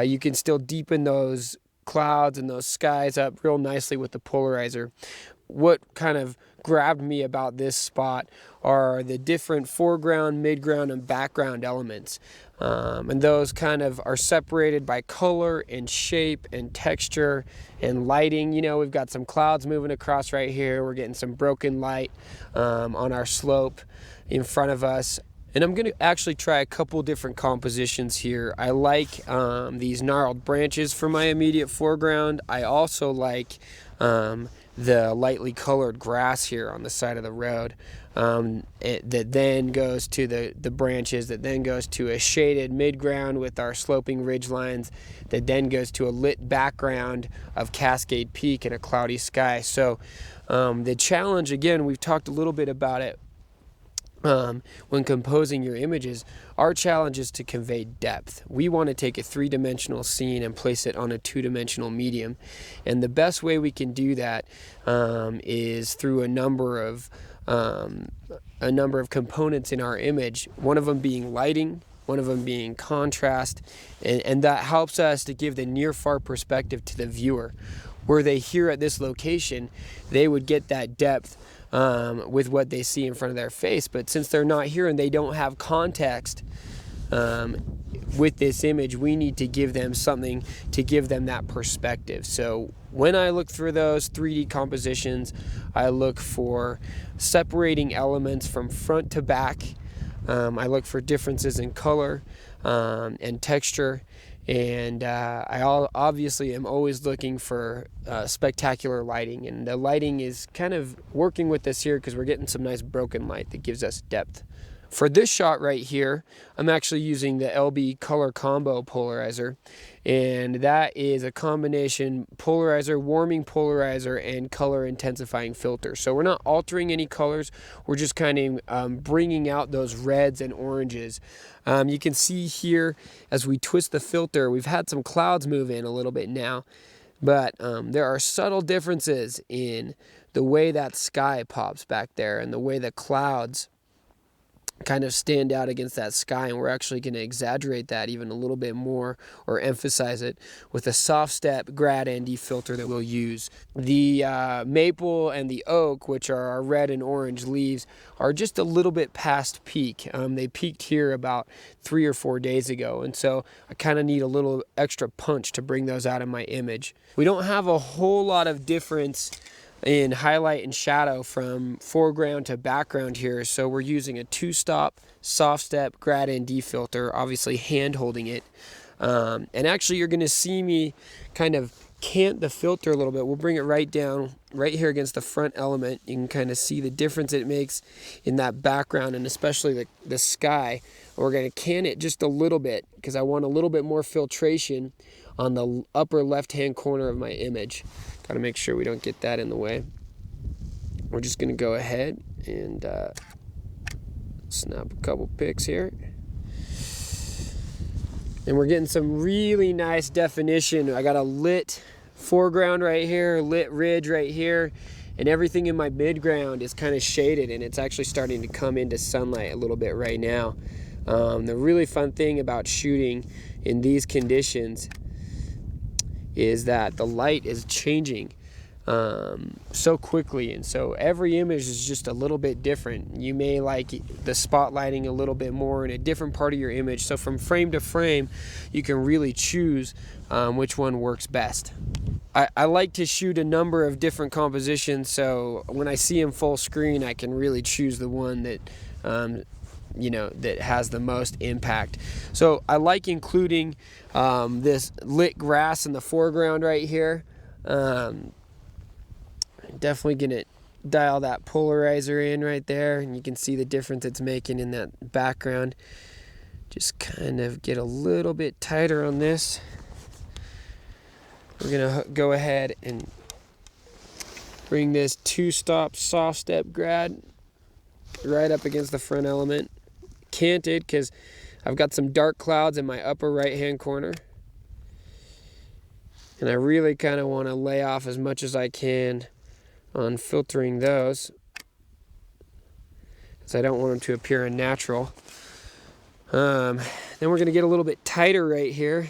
You can still deepen those clouds and those skies up real nicely with the polarizer. What kind of grabbed me about this spot are the different foreground, midground, and background elements. And those kind of are separated by color and shape and texture and lighting. We've got some clouds moving across right here. We're getting some broken light on our slope in front of us. And I'm going to actually try a couple different compositions here. I like these gnarled branches for my immediate foreground. I also like the lightly colored grass here on the side of the road that then goes to the branches, that then goes to a shaded midground with our sloping ridge lines, that then goes to a lit background of Cascade Peak and a cloudy sky. So the challenge, again, we've talked a little bit about it when composing your images. Our challenge is to convey depth. We want to take a 3-dimensional scene and place it on a 2-dimensional medium, and the best way we can do that is through a number of components in our image. One of them being lighting, one of them being contrast, and that helps us to give the near-far perspective to the viewer. Were they here at this location, they would get that depth with what they see in front of their face. But since they're not here and they don't have context with this image, we need to give them something to give them that perspective. So when I look through those 3D compositions, I look for separating elements from front to back. I look for differences in color and texture. And I obviously am always looking for spectacular lighting. And the lighting is kind of working with us here because we're getting some nice broken light that gives us depth. For this shot right here, I'm actually using the LB Color Combo polarizer, and that is a combination polarizer, warming polarizer, and color intensifying filter. So we're not altering any colors, we're just kind of bringing out those reds and oranges. You can see here as we twist the filter, we've had some clouds move in a little bit now, but there are subtle differences in the way that sky pops back there and the way the clouds kind of stand out against that sky, and we're actually going to exaggerate that even a little bit more or emphasize it with a soft step grad ND filter that we'll use. The maple and the oak, which are our red and orange leaves, are just a little bit past peak. They peaked here about 3 or 4 days ago, and so I kind of need a little extra punch to bring those out of my image. We don't have a whole lot of difference in highlight and shadow from foreground to background here, so we're using a 2-stop soft step grad ND filter, obviously hand holding it, and actually you're going to see me kind of cant the filter a little bit. We'll bring it right down right here against the front element. You can kind of see the difference it makes in that background, and especially the sky. We're going to cant it just a little bit because I want a little bit more filtration on the upper left hand corner of my image. Got to make sure we don't get that in the way. We're just going to go ahead and snap a couple pics here. And we're getting some really nice definition. I got a lit foreground right here, lit ridge right here, and everything in my midground is kind of shaded, and it's actually starting to come into sunlight a little bit right now. The really fun thing about shooting in these conditions is that the light is changing so quickly, and so every image is just a little bit different. You may like the spotlighting a little bit more in a different part of your image, so from frame to frame you can really choose which one works best. I like to shoot a number of different compositions, so when I see them full screen I can really choose the one that that has the most impact. So I like including this lit grass in the foreground right here. Definitely gonna dial that polarizer in right there, and you can see the difference it's making in that background. Just kind of get a little bit tighter on this. We're gonna go ahead and bring this 2-stop soft step grad right up against the front element, canted because I've got some dark clouds in my upper right hand corner, and I really kind of want to lay off as much as I can on filtering those, because I don't want them to appear unnatural. Then we're going to get a little bit tighter right here.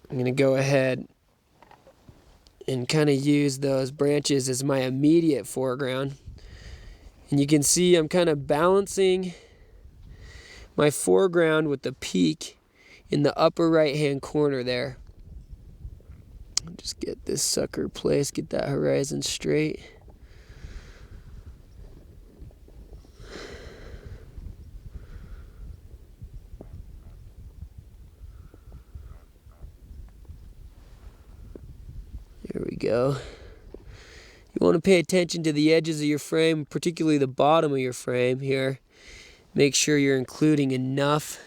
I'm going to go ahead and kind of use those branches as my immediate foreground. And you can see I'm kind of balancing my foreground with the peak in the upper right hand corner there. Just get this sucker placed, get that horizon straight. There we go. You want to pay attention to the edges of your frame, particularly the bottom of your frame here. Make sure you're including enough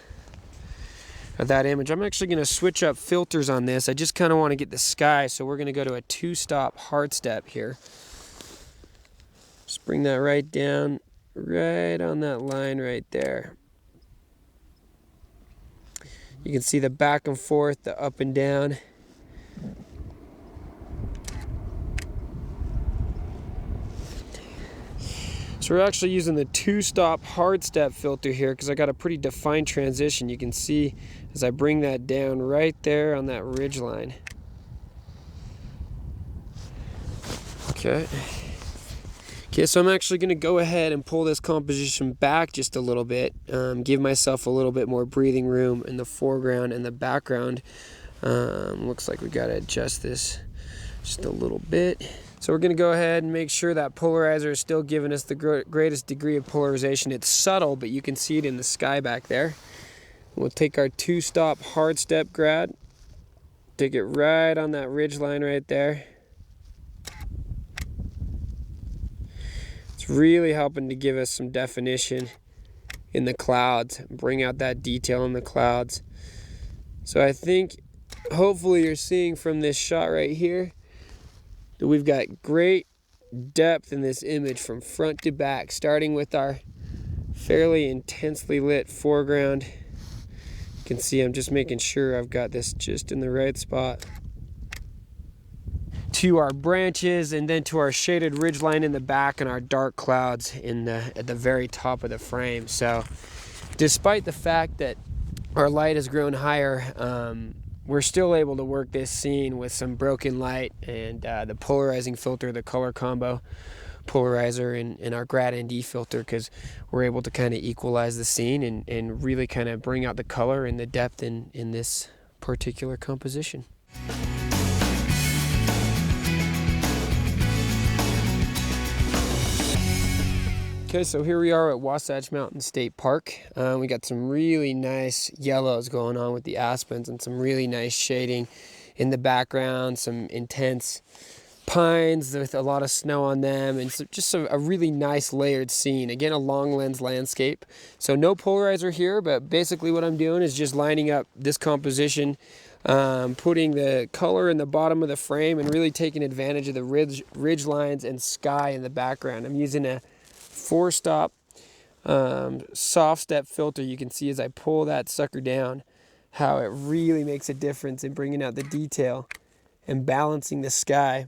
of that image. I'm actually going to switch up filters on this. I just kind of want to get the sky, so we're going to go to a 2-stop hard step here. Just bring that right down, right on that line right there. You can see the back and forth, the up and down. So we're actually using the 2-stop hard step filter here because I got a pretty defined transition. You can see as I bring that down right there on that ridge line. Okay. Okay, so I'm actually going to go ahead and pull this composition back just a little bit, give myself a little bit more breathing room in the foreground and the background. Looks like we got to adjust this just a little bit. So we're going to go ahead and make sure that polarizer is still giving us the greatest degree of polarization. It's subtle, but you can see it in the sky back there. We'll take our 2-stop hard step grad, take it right on that ridge line right there. It's really helping to give us some definition in the clouds, bring out that detail in the clouds. So I think hopefully you're seeing from this shot right here that we've got great depth in this image from front to back, starting with our fairly intensely lit foreground. You can see I'm just making sure I've got this just in the right spot, to our branches, and then to our shaded ridgeline in the back and our dark clouds at the very top of the frame. So despite the fact that our light has grown higher, we're still able to work this scene with some broken light and the polarizing filter, the color combo polarizer, and our grad ND filter, because we're able to kind of equalize the scene and really kind of bring out the color and the depth in this particular composition. Okay, so here we are at Wasatch Mountain State Park. We got some really nice yellows going on with the aspens and some really nice shading in the background, some intense pines with a lot of snow on them, and so just a really nice layered scene. Again, a long lens landscape. So no polarizer here, but basically what I'm doing is just lining up this composition, putting the color in the bottom of the frame and really taking advantage of the ridge lines and sky in the background. I'm using a 4-stop soft step filter. You can see as I pull that sucker down how it really makes a difference in bringing out the detail and balancing the sky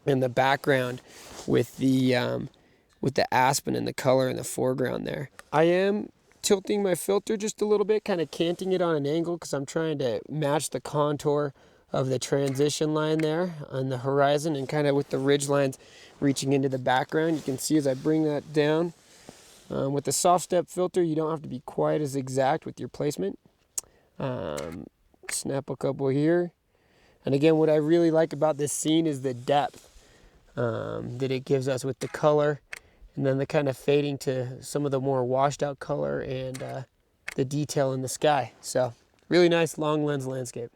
in the background with the aspen and the color in the foreground there. I am tilting my filter just a little bit, kind of canting it on an angle because I'm trying to match the contour of the transition line there on the horizon, and kind of with the ridge lines reaching into the background. You can see as I bring that down. With the soft step filter, you don't have to be quite as exact with your placement. Snap a couple here. And again, what I really like about this scene is the depth that it gives us with the color, and then the kind of fading to some of the more washed out color and the detail in the sky. So really nice long lens landscape.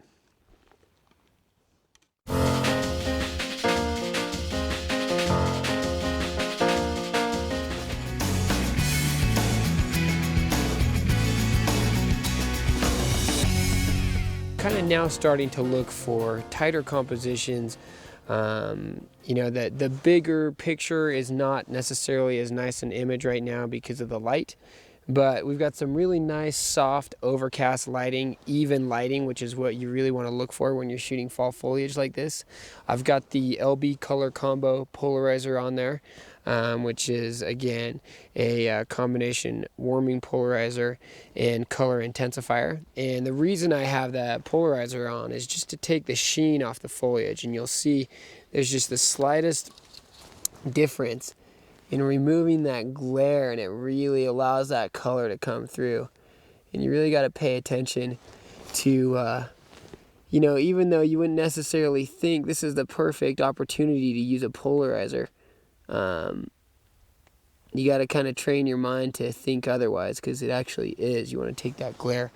Kind of now starting to look for tighter compositions. That the bigger picture is not necessarily as nice an image right now because of the light, but we've got some really nice soft overcast lighting, even lighting, which is what you really want to look for when you're shooting fall foliage like this. I've got the LB color combo polarizer on there, which is again a combination warming polarizer and color intensifier. And the reason I have that polarizer on is just to take the sheen off the foliage, and you'll see there's just the slightest difference in removing that glare, and it really allows that color to come through. And you really got to pay attention to even though you wouldn't necessarily think this is the perfect opportunity to use a polarizer, you got to kind of train your mind to think otherwise, because it actually is. You want to take that glare.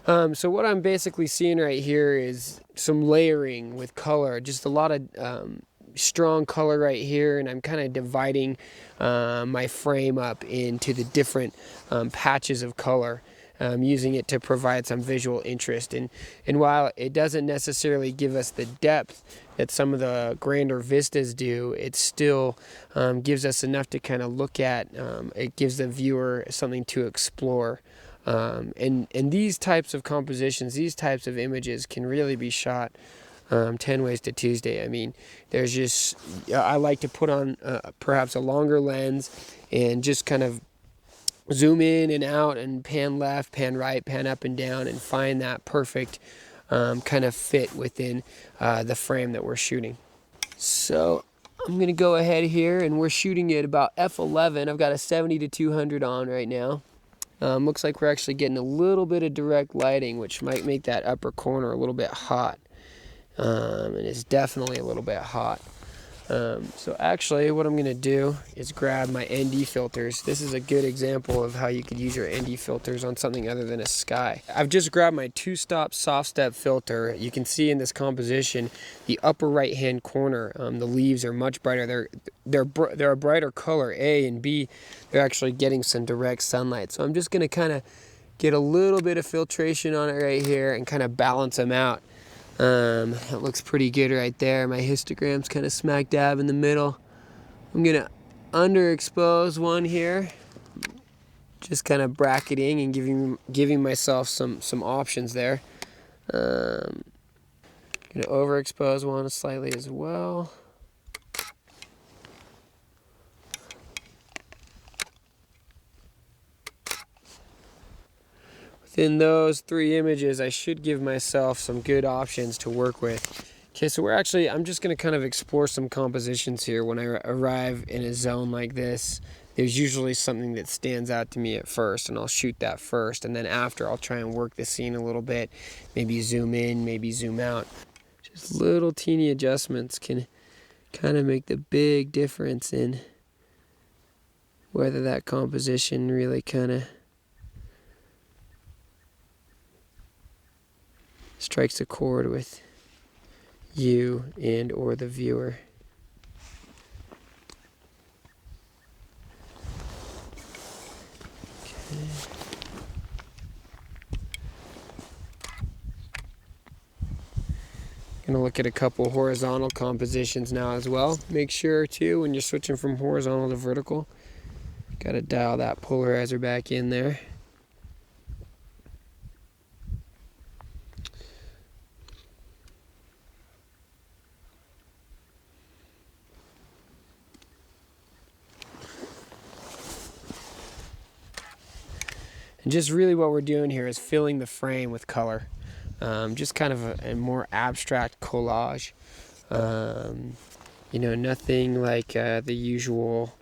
So what I'm basically seeing right here is some layering with color, just a lot of strong color right here, and I'm kind of dividing my frame up into the different patches of color, using it to provide some visual interest. And while it doesn't necessarily give us the depth that some of the grander vistas do, it still gives us enough to kind of look at. It gives the viewer something to explore. And these types of compositions, these types of images can really be shot 10 ways to Tuesday. I mean, there's just, I like to put on perhaps a longer lens and just kind of zoom in and out and pan left, pan right, pan up and down, and find that perfect kind of fit within the frame that we're shooting. So I'm gonna go ahead here, and we're shooting at about f11. I've got a 70 to 200 on right now. Looks like we're actually getting a little bit of direct lighting, which might make that upper corner a little bit hot. And it's definitely a little bit hot. So actually what I'm gonna do is grab my ND filters. This is a good example of how you could use your ND filters on something other than a sky. I've just grabbed my 2-stop soft step filter. You can see in this composition, the upper right hand corner, the leaves are much brighter. They're a brighter color, A, and B, they're actually getting some direct sunlight. So I'm just gonna kind of get a little bit of filtration on it right here and kind of balance them out. It looks pretty good right there. My histogram's kind of smack dab in the middle. I'm gonna underexpose one here, just kind of bracketing and giving myself some options there. Gonna overexpose one slightly as well. Within those 3 images, I should give myself some good options to work with. Okay, so I'm just gonna kind of explore some compositions here. When I arrive in a zone like this, there's usually something that stands out to me at first, and I'll shoot that first, and then after I'll try and work the scene a little bit, maybe zoom in, maybe zoom out. Just little teeny adjustments can kind of make the big difference in whether that composition really kind of strikes a chord with you and or the viewer. Okay. Gonna look at a couple horizontal compositions now as well. Make sure too, when you're switching from horizontal to vertical, gotta dial that polarizer back in there. And just really what we're doing here is filling the frame with color. Just kind of a more abstract collage. You know, nothing like the usual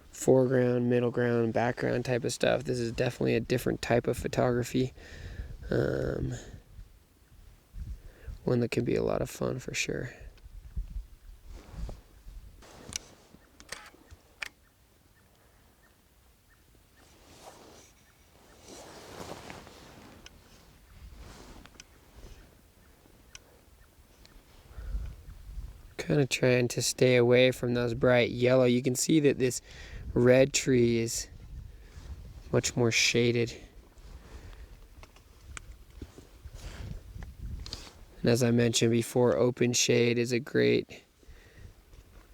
foreground, middle ground, background type of stuff. This is definitely a different type of photography. One that can be a lot of fun for sure. Kind of trying to stay away from those bright yellow. You can see that this red tree is much more shaded. And as I mentioned before, open shade is a great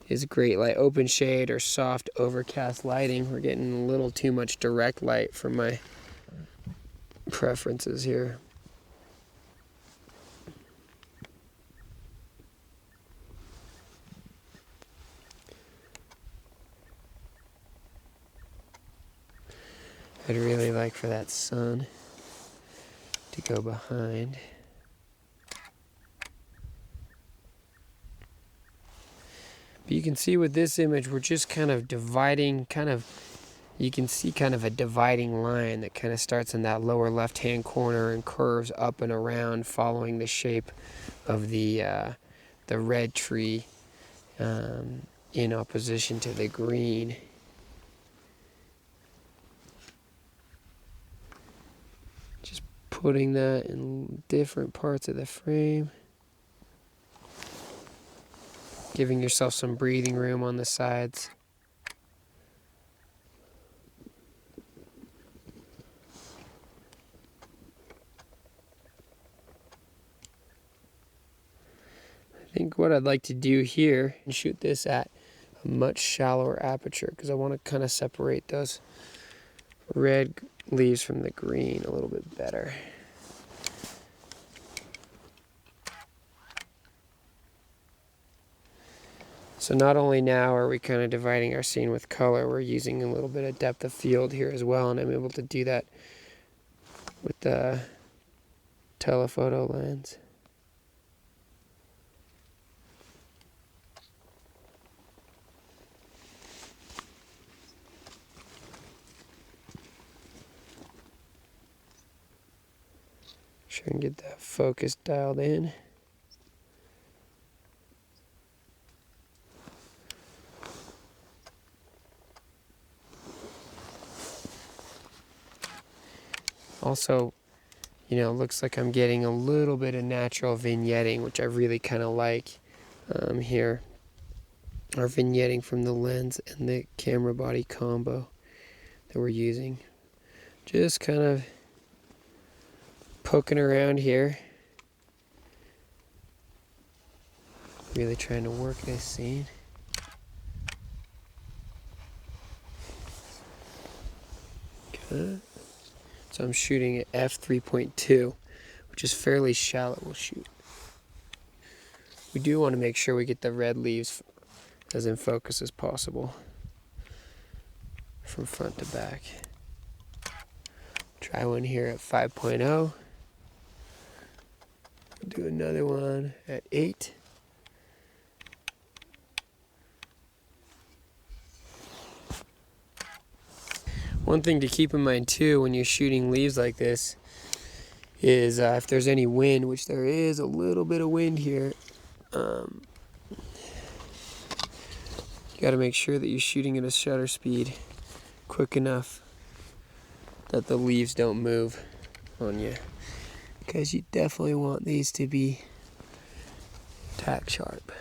light. Open shade or soft overcast lighting. We're getting a little too much direct light for my preferences here. I'd really like for that sun to go behind. But you can see with this image, we're just kind of dividing, you can see kind of a dividing line that kind of starts in that lower left-hand corner and curves up and around following the shape of the red tree in opposition to the green. Putting that in different parts of the frame. Giving yourself some breathing room on the sides. I think what I'd like to do here is shoot this at a much shallower aperture because I want to kind of separate those red leaves from the green a little bit better. So not only now are we kind of dividing our scene with color, we're using a little bit of depth of field here as well, and I'm able to do that with the telephoto lens. Try and get that focus dialed in. Also, you know, it looks like I'm getting a little bit of natural vignetting, which I really kind of like here. Our vignetting from the lens and the camera body combo that we're using. Just kind of poking around here. Really trying to work this scene. Okay. So I'm shooting at f3.2, which is fairly shallow. We'll shoot. We do want to make sure we get the red leaves as in focus as possible from front to back. Try one here at 5.0. Do another one at 8. One thing to keep in mind too when you're shooting leaves like this is if there's any wind, which there is a little bit of wind here, you got to make sure that you're shooting at a shutter speed quick enough that the leaves don't move on you, because you definitely want these to be tack sharp.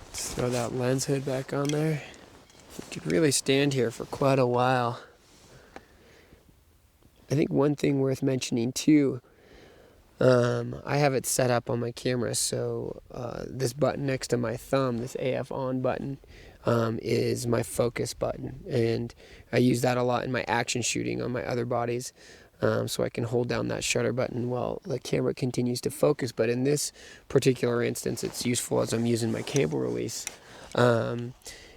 Let's throw that lens hood back on there. You could really stand here for quite a while. I think one thing worth mentioning too, I have it set up on my camera so this button next to my thumb, this AF on button, is my focus button, and I use that a lot in my action shooting on my other bodies, so I can hold down that shutter button while the camera continues to focus. But in this particular instance, it's useful as I'm using my cable release,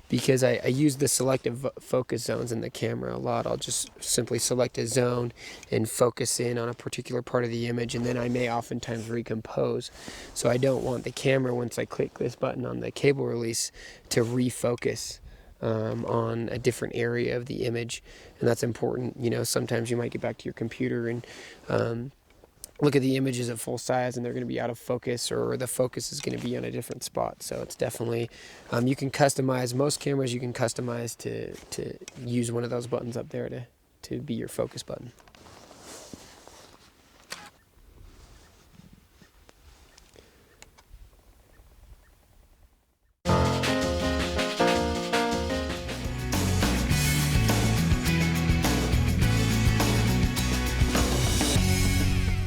because I use the selective focus zones in the camera a lot. I'll just simply select a zone and focus in on a particular part of the image, and then I may oftentimes recompose. So I don't want the camera, once I click this button on the cable release, to refocus on a different area of the image. And that's important. You know, sometimes you might get back to your computer and look at the images at full size and they're going to be out of focus, or the focus is going to be on a different spot. So it's definitely, you can customize, most cameras you can customize to use one of those buttons up there to be your focus button.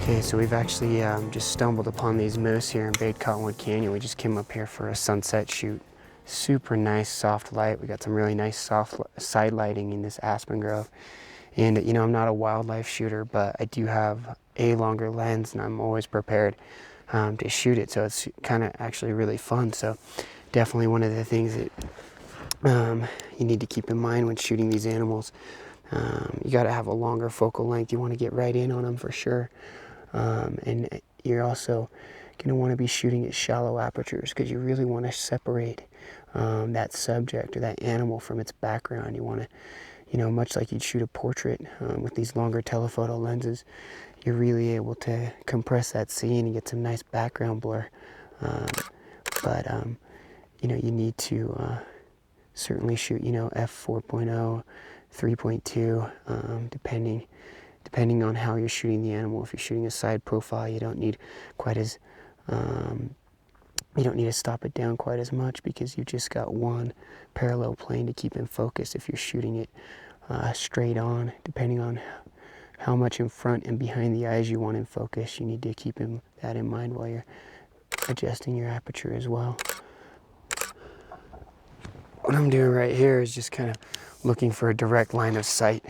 Okay, so we've actually just stumbled upon these moose here in Bait Cottonwood Canyon. We just came up here for a sunset shoot. Super nice soft light. We got some really nice soft side lighting in this aspen grove. And you know, I'm not a wildlife shooter, but I do have a longer lens and I'm always prepared to shoot it. So it's kind of actually really fun. So definitely one of the things that you need to keep in mind when shooting these animals. You got to have a longer focal length. You want to get right in on them for sure. And you're also going to want to be shooting at shallow apertures, because you really want to separate that subject or that animal from its background. You want to, you know, much like you'd shoot a portrait with these longer telephoto lenses, you're really able to compress that scene and get some nice background blur. But you know, you need to certainly shoot, you know, f4.0, 3.2, depending on how you're shooting the animal. If you're shooting a side profile, you don't need quite as, you don't need to stop it down quite as much, because you've just got one parallel plane to keep in focus. If you're shooting it straight on, depending on how much in front and behind the eyes you want in focus, you need to keep that in mind while you're adjusting your aperture as well. What I'm doing right here is just kind of looking for a direct line of sight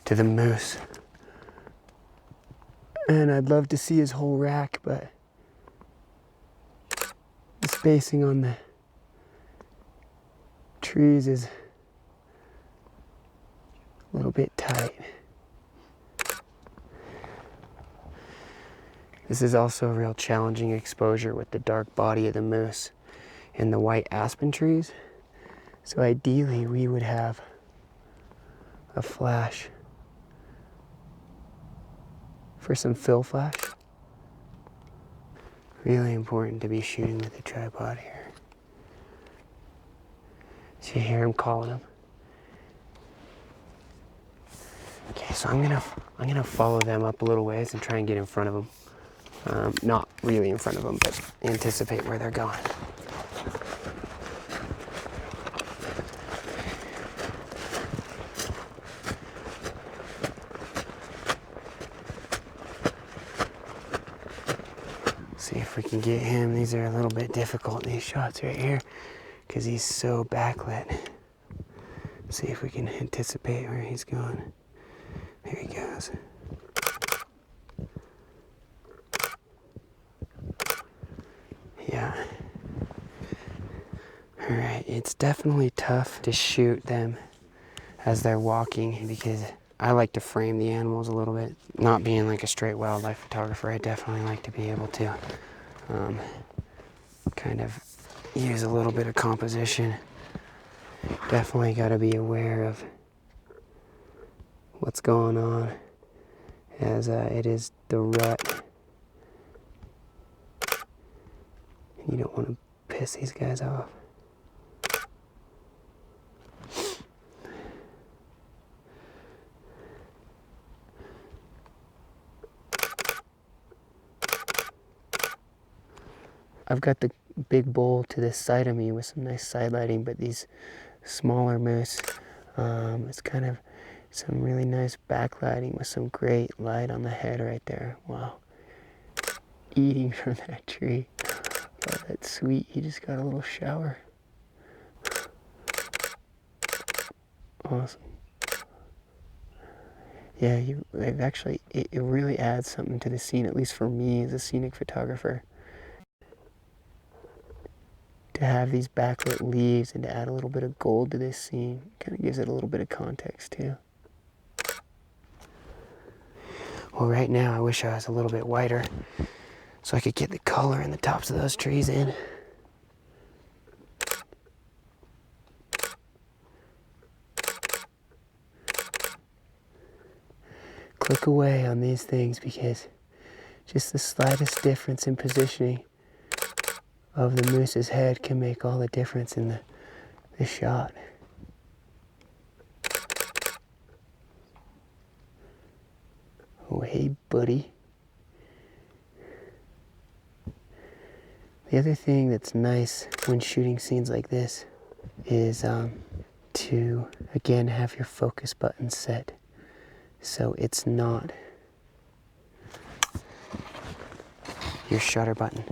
to the moose. And I'd love to see his whole rack, but the spacing on the trees is a little bit tight. This is also a real challenging exposure with the dark body of the moose and the white aspen trees. So ideally we would have a flash for some fill flash. Really important to be shooting with a tripod here. So you hear him calling him. Okay, so I'm gonna follow them up a little ways and try and get in front of them. Not really in front of them, but anticipate where they're going. See if we can get him. These are a little bit difficult, these shots right here, because he's so backlit. See if we can anticipate where he's going. There he goes. Yeah. All right, it's definitely tough to shoot them as they're walking because I like to frame the animals a little bit. Not being like a straight wildlife photographer, I definitely like to be able to kind of use a little bit of composition. Definitely got to be aware of what's going on as it is the rut. You don't want to piss these guys off. I've got the big bull to the side of me with some nice side lighting, but these smaller moose, it's kind of some really nice backlighting with some great light on the head right there. Wow. Eating from that tree. Oh, that's sweet. He just got a little shower. Awesome. Yeah, it really adds something to the scene, at least for me as a scenic photographer. To have these backlit leaves and to add a little bit of gold to this scene kind of gives it a little bit of context too. Well, right now I wish I was a little bit whiter so I could get the color in the tops of those trees in. Click away on these things because just the slightest difference in positioning of the moose's head can make all the difference in the shot. Oh, hey, buddy. The other thing that's nice when shooting scenes like this is to, again, have your focus button set so it's not your shutter button.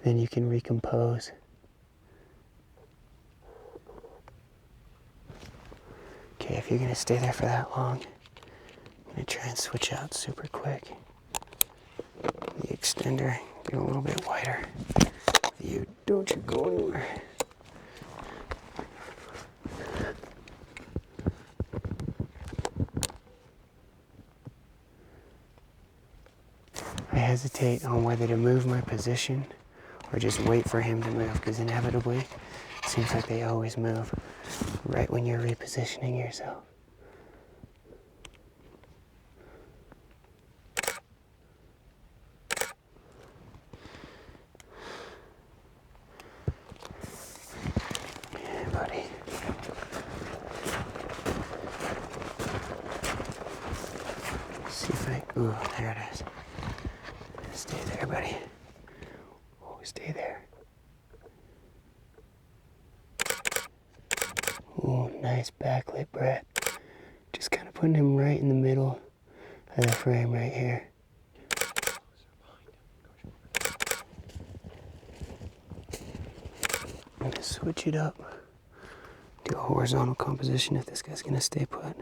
Then you can recompose. Okay, if you're gonna stay there for that long, I'm gonna try and switch out super quick. The extender, get a little bit wider. You don't you go anywhere. I hesitate on whether to move my position or just wait for him to move, because inevitably it seems like they always move right when you're repositioning yourself. Yeah, buddy. See if I, ooh, there it is. Stay there, buddy. Oh, stay there. Oh, nice backlit breath. Just kind of putting him right in the middle of the frame right here. I'm gonna switch it up. Do a horizontal composition if this guy's gonna stay put.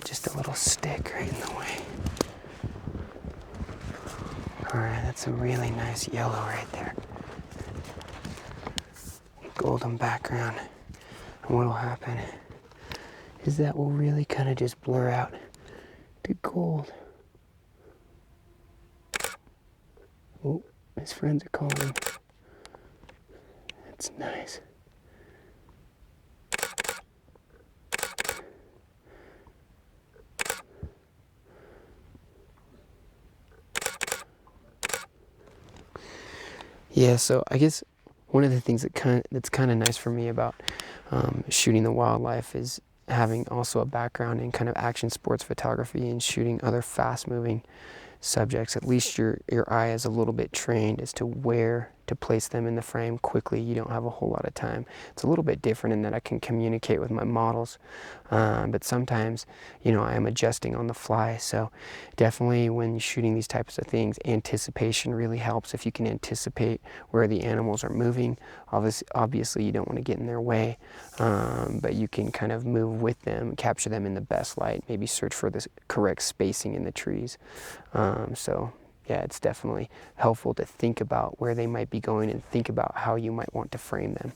Just a little stick right in the way. Alright, that's a really nice yellow right there. Golden background. And what will happen is that will really kind of just blur out the gold. Oh, his friends are calling. That's nice. Yeah, so I guess one of the things that's kind of nice for me about shooting the wildlife is having also a background in kind of action sports photography and shooting other fast-moving subjects. At least your eye is a little bit trained as to where to place them in the frame quickly. You don't have a whole lot of time. It's a little bit different in that I can communicate with my models, but sometimes, you know, I am adjusting on the fly. So definitely when shooting these types of things, anticipation really helps. If you can anticipate where the animals are moving, obviously you don't want to get in their way, but you can kind of move with them, capture them in the best light, maybe search for the correct spacing in the trees. So yeah, it's definitely helpful to think about where they might be going and think about how you might want to frame them.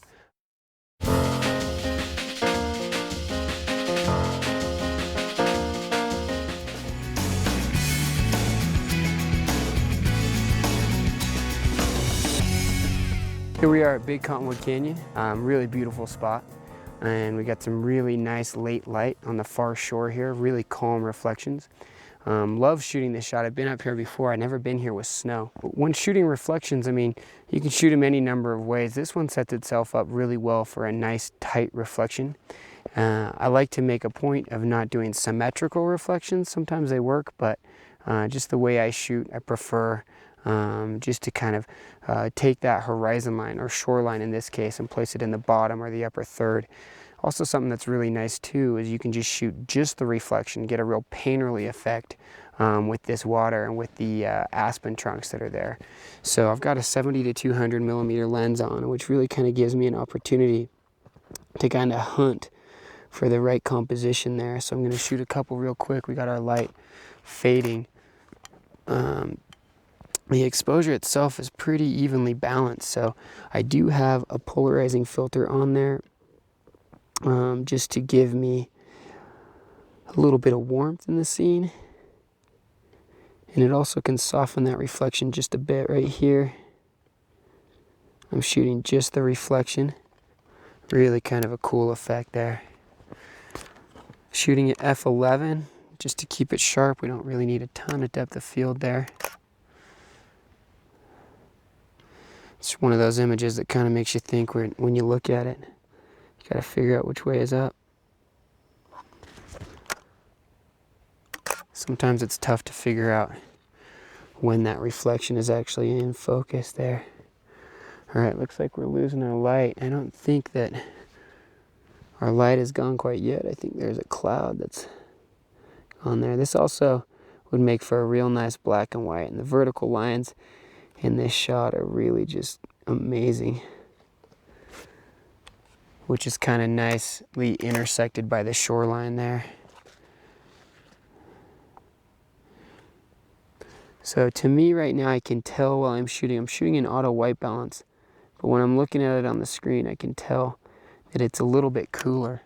Here we are at Big Cottonwood Canyon, really beautiful spot. And we got some really nice late light on the far shore here, really calm reflections. Love shooting this shot. I've been up here before. I've never been here with snow. When shooting reflections, I mean, you can shoot them any number of ways. This one sets itself up really well for a nice tight reflection. I like to make a point of not doing symmetrical reflections. Sometimes they work, but just the way I shoot, I prefer just to kind of take that horizon line or shoreline in this case and place it in the bottom or the upper third. Also, something that's really nice too is you can just shoot just the reflection, get a real painterly effect with this water and with the aspen trunks that are there. So I've got a 70 to 200 millimeter lens on, which really kind of gives me an opportunity to kind of hunt for the right composition there. So I'm going to shoot a couple real quick. We got our light fading. The exposure itself is pretty evenly balanced, so I do have a polarizing filter on there just to give me a little bit of warmth in the scene, and it also can soften that reflection just a bit right here. I'm shooting just the reflection, really kind of a cool effect there. Shooting at f11 just to keep it sharp. We don't really need a ton of depth of field there. It's one of those images that kind of makes you think when you look at it. You gotta figure out which way is up. Sometimes it's tough to figure out when that reflection is actually in focus there. All right, looks like we're losing our light. I don't think that our light is gone quite yet. I think there's a cloud that's on there. This also would make for a real nice black and white, and the vertical lines in this shot are really just amazing, which is kind of nicely intersected by the shoreline there. So to me right now, I can tell while I'm shooting in auto white balance, but when I'm looking at it on the screen, I can tell that it's a little bit cooler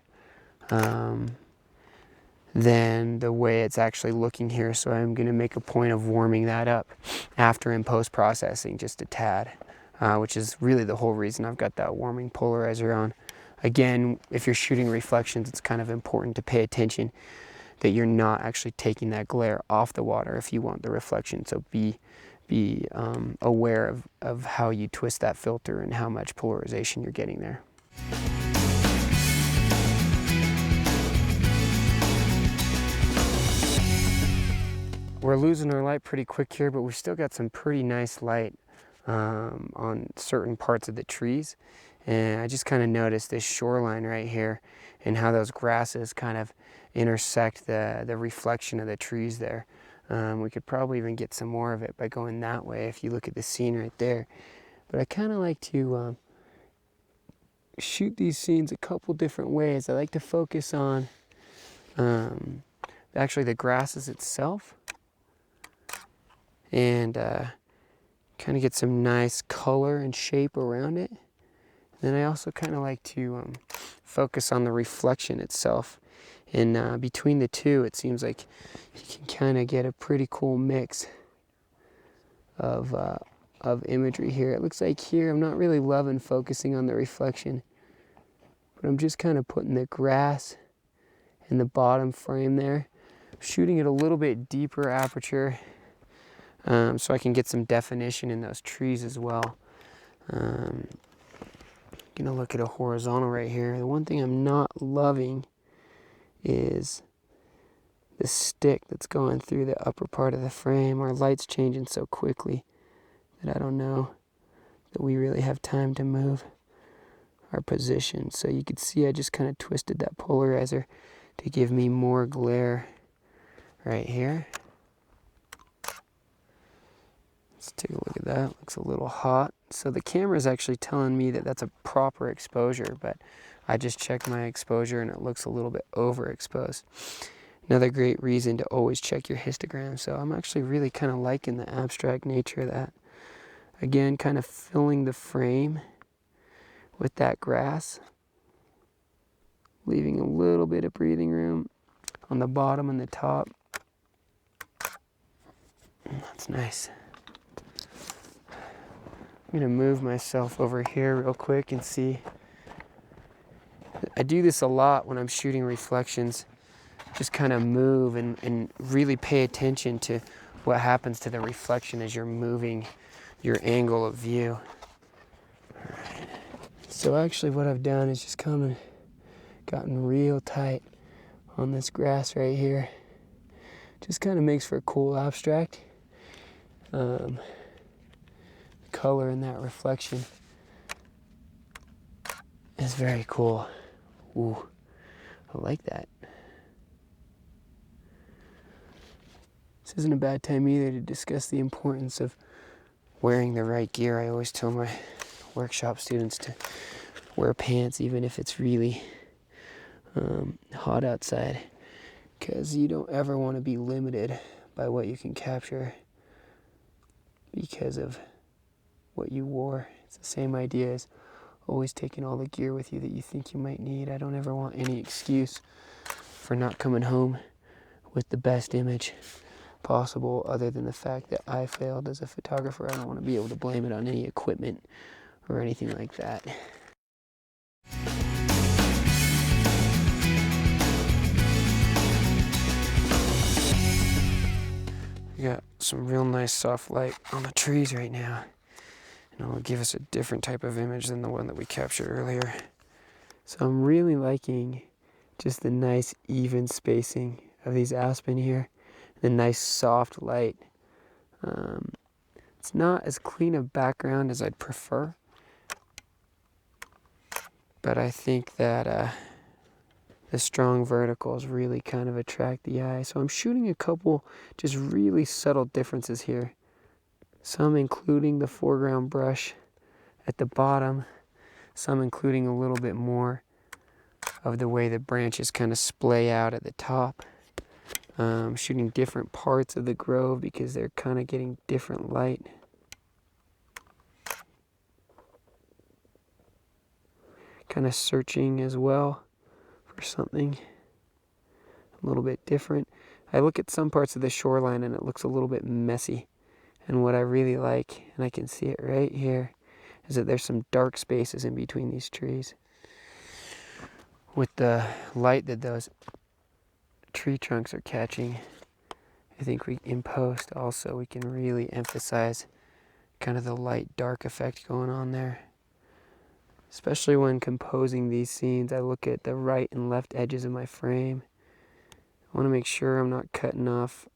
than the way it's actually looking here. So I'm going to make a point of warming that up after in post-processing just a tad, which is really the whole reason I've got that warming polarizer on. Again, if you're shooting reflections, it's kind of important to pay attention that you're not actually taking that glare off the water if you want the reflection. So be aware of how you twist that filter and how much polarization you're getting there. We're losing our light pretty quick here, but we've still got some pretty nice light on certain parts of the trees. And I just kind of noticed this shoreline right here and how those grasses kind of intersect the reflection of the trees there. We could probably even get some more of it by going that way if you look at the scene right there. But I kind of like to shoot these scenes a couple different ways. I like to focus on actually the grasses itself and kind of get some nice color and shape around it. Then I also kind of like to focus on the reflection itself And between the two, it seems like you can kind of get a pretty cool mix of imagery here. It looks like here I'm not really loving focusing on the reflection, but I'm just kind of putting the grass in the bottom frame there, shooting at a little bit deeper aperture so I can get some definition in those trees as well. Gonna look at a horizontal right here. The one thing I'm not loving is the stick that's going through the upper part of the frame. Our light's changing so quickly that I don't know that we really have time to move our position. So you can see I just kind of twisted that polarizer to give me more glare right here. Let's take a look at that. Looks a little hot. So the camera is actually telling me that that's a proper exposure, but I just checked my exposure and it looks a little bit overexposed. Another great reason to always check your histogram. So I'm actually really kind of liking the abstract nature of that. Again, kind of filling the frame with that grass, leaving a little bit of breathing room on the bottom and the top. That's nice. I'm gonna move myself over here real quick and see. I do this a lot when I'm shooting reflections. Just kind of move and really pay attention to what happens to the reflection as you're moving your angle of view. All right. So actually what I've done is just gotten real tight on this grass right here. Just kind of makes for a cool abstract. Color in that reflection is very cool. Ooh, I like that. This isn't a bad time either to discuss the importance of wearing the right gear. I always tell my workshop students to wear pants even if it's really hot outside, because you don't ever want to be limited by what you can capture because of what you wore. It's the same idea as always taking all the gear with you that you think you might need. I don't ever want any excuse for not coming home with the best image possible, other than the fact that I failed as a photographer. I don't want to be able to blame it on any equipment or anything like that. We got some real nice soft light on the trees right now, and it'll give us a different type of image than the one that we captured earlier. So I'm really liking just the nice even spacing of these aspen here, the nice soft light. It's not as clean a background as I'd prefer, but I think that the strong verticals really kind of attract the eye. So I'm shooting a couple just really subtle differences here. Some including the foreground brush at the bottom, some including a little bit more of the way the branches kind of splay out at the top. Shooting different parts of the grove because they're kind of getting different light. Kind of searching as well for something a little bit different. I look at some parts of the shoreline and it looks a little bit messy. And what I really like, and I can see it right here, is that there's some dark spaces in between these trees. With the light that those tree trunks are catching, I think in post also we can really emphasize kind of the light dark effect going on there. Especially when composing these scenes, I look at the right and left edges of my frame. I want to make sure I'm not cutting off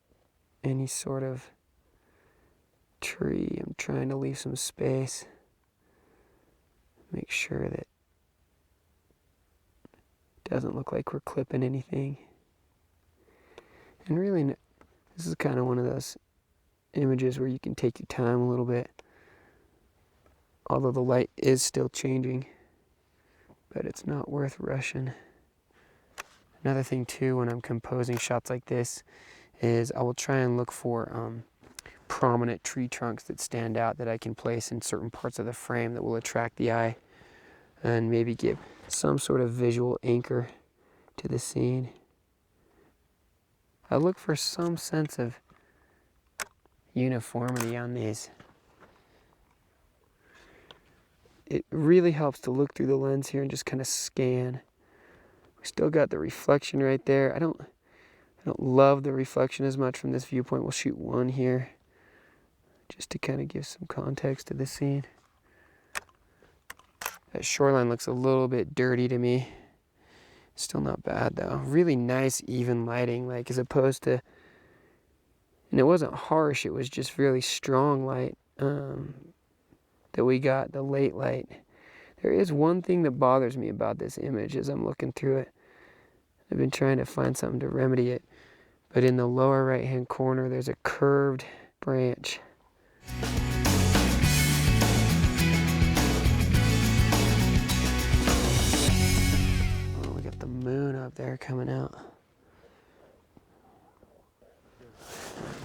any sort of tree. I'm trying to leave some space. Make sure that it doesn't look like we're clipping anything. And really, this is kind of one of those images where you can take your time a little bit. Although the light is still changing, but it's not worth rushing. Another thing too, when I'm composing shots like this, is I will try and look for prominent tree trunks that stand out that I can place in certain parts of the frame that will attract the eye and maybe give some sort of visual anchor to the scene. I look for some sense of uniformity on these. It really helps to look through the lens here and just kind of scan. We still got the reflection right there. I don't love the reflection as much from this viewpoint. We'll shoot one here just to kind of give some context to the scene. That shoreline looks a little bit dirty to me. Still not bad though. Really nice even lighting, like as opposed to, and it wasn't harsh, it was just really strong light that we got, the late light. There is one thing that bothers me about this image as I'm looking through it. I've been trying to find something to remedy it. But in the lower right hand corner there's a curved branch. Oh, we got the moon up there coming out.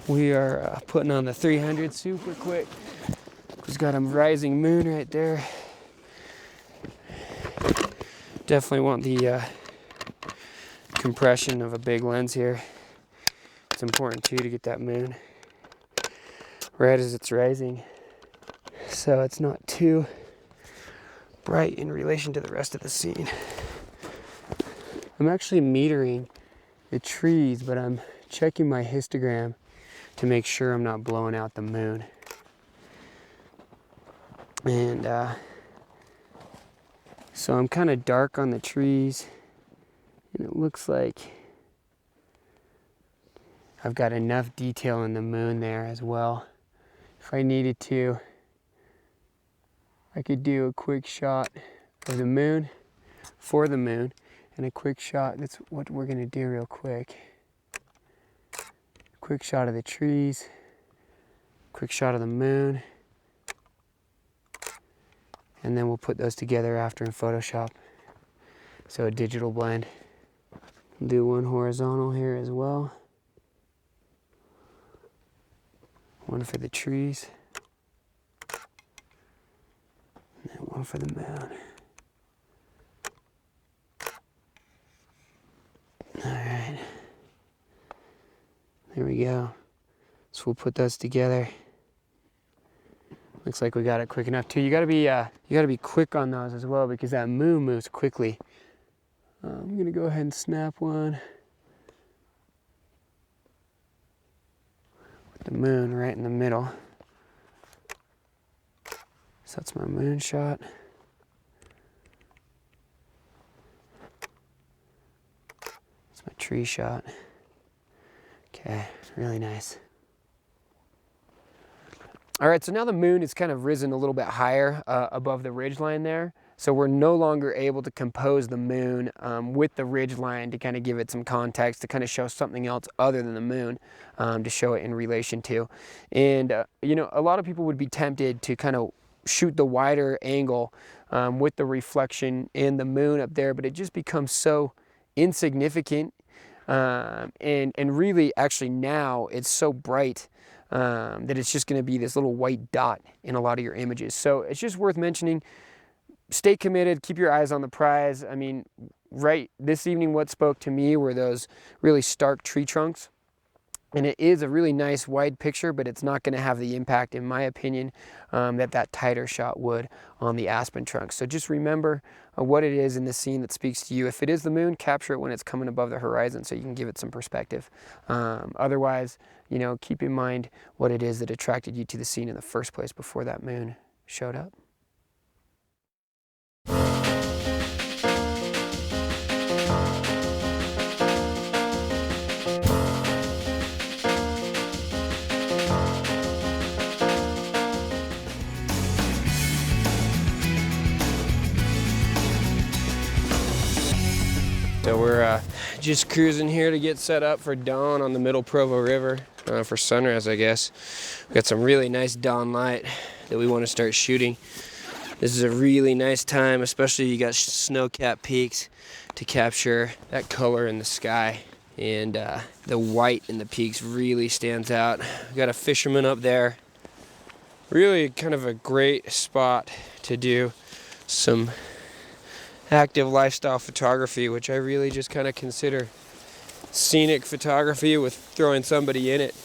We are putting on the 300 super quick. We've got a rising moon right there. Definitely want the compression of a big lens here. It's important too to get that moon right as it's rising, so it's not too bright in relation to the rest of the scene. I'm actually metering the trees, but I'm checking my histogram to make sure I'm not blowing out the moon. And so I'm kind of dark on the trees, and it looks like I've got enough detail in the moon there as well. If I needed to, I could do a quick shot of the moon for the moon and a quick shot. That's what we're gonna do real quick. Quick shot of the trees, quick shot of the moon, and then we'll put those together after in Photoshop. So a digital blend. Do one horizontal here as well. One for the trees. And then one for the moon. All right. There we go. So we'll put those together. Looks like we got it quick enough too. You gotta be quick on those as well because that moon moves quickly. I'm gonna go ahead and snap one with the moon right in the middle. So that's my moon shot. That's my tree shot. Okay, really nice. All right, so now the moon is kind of risen a little bit higher above the ridge line there. So we're no longer able to compose the moon with the ridge line to kind of give it some context, to kind of show something else other than the moon, to show it in relation to. And, you know, a lot of people would be tempted to kind of shoot the wider angle with the reflection and the moon up there, but it just becomes so insignificant. And really, actually now, it's so bright that it's just going to be this little white dot in a lot of your images. So it's just worth mentioning. Stay committed, keep your eyes on the prize. I mean, right this evening what spoke to me were those really stark tree trunks. And it is a really nice wide picture, but it's not going to have the impact, in my opinion, that tighter shot would on the aspen trunks. So just remember what it is in the scene that speaks to you. If it is the moon, capture it when it's coming above the horizon so you can give it some perspective. Otherwise, you know, keep in mind what it is that attracted you to the scene in the first place before that moon showed up. So we're just cruising here to get set up for dawn on the Middle Provo River for sunrise, I guess. We've got some really nice dawn light that we want to start shooting. This is a really nice time, especially you got snow-capped peaks, to capture that color in the sky. And the white in the peaks really stands out. We've got a fisherman up there. Really kind of a great spot to do some active lifestyle photography, which I really just kind of consider scenic photography with throwing somebody in it.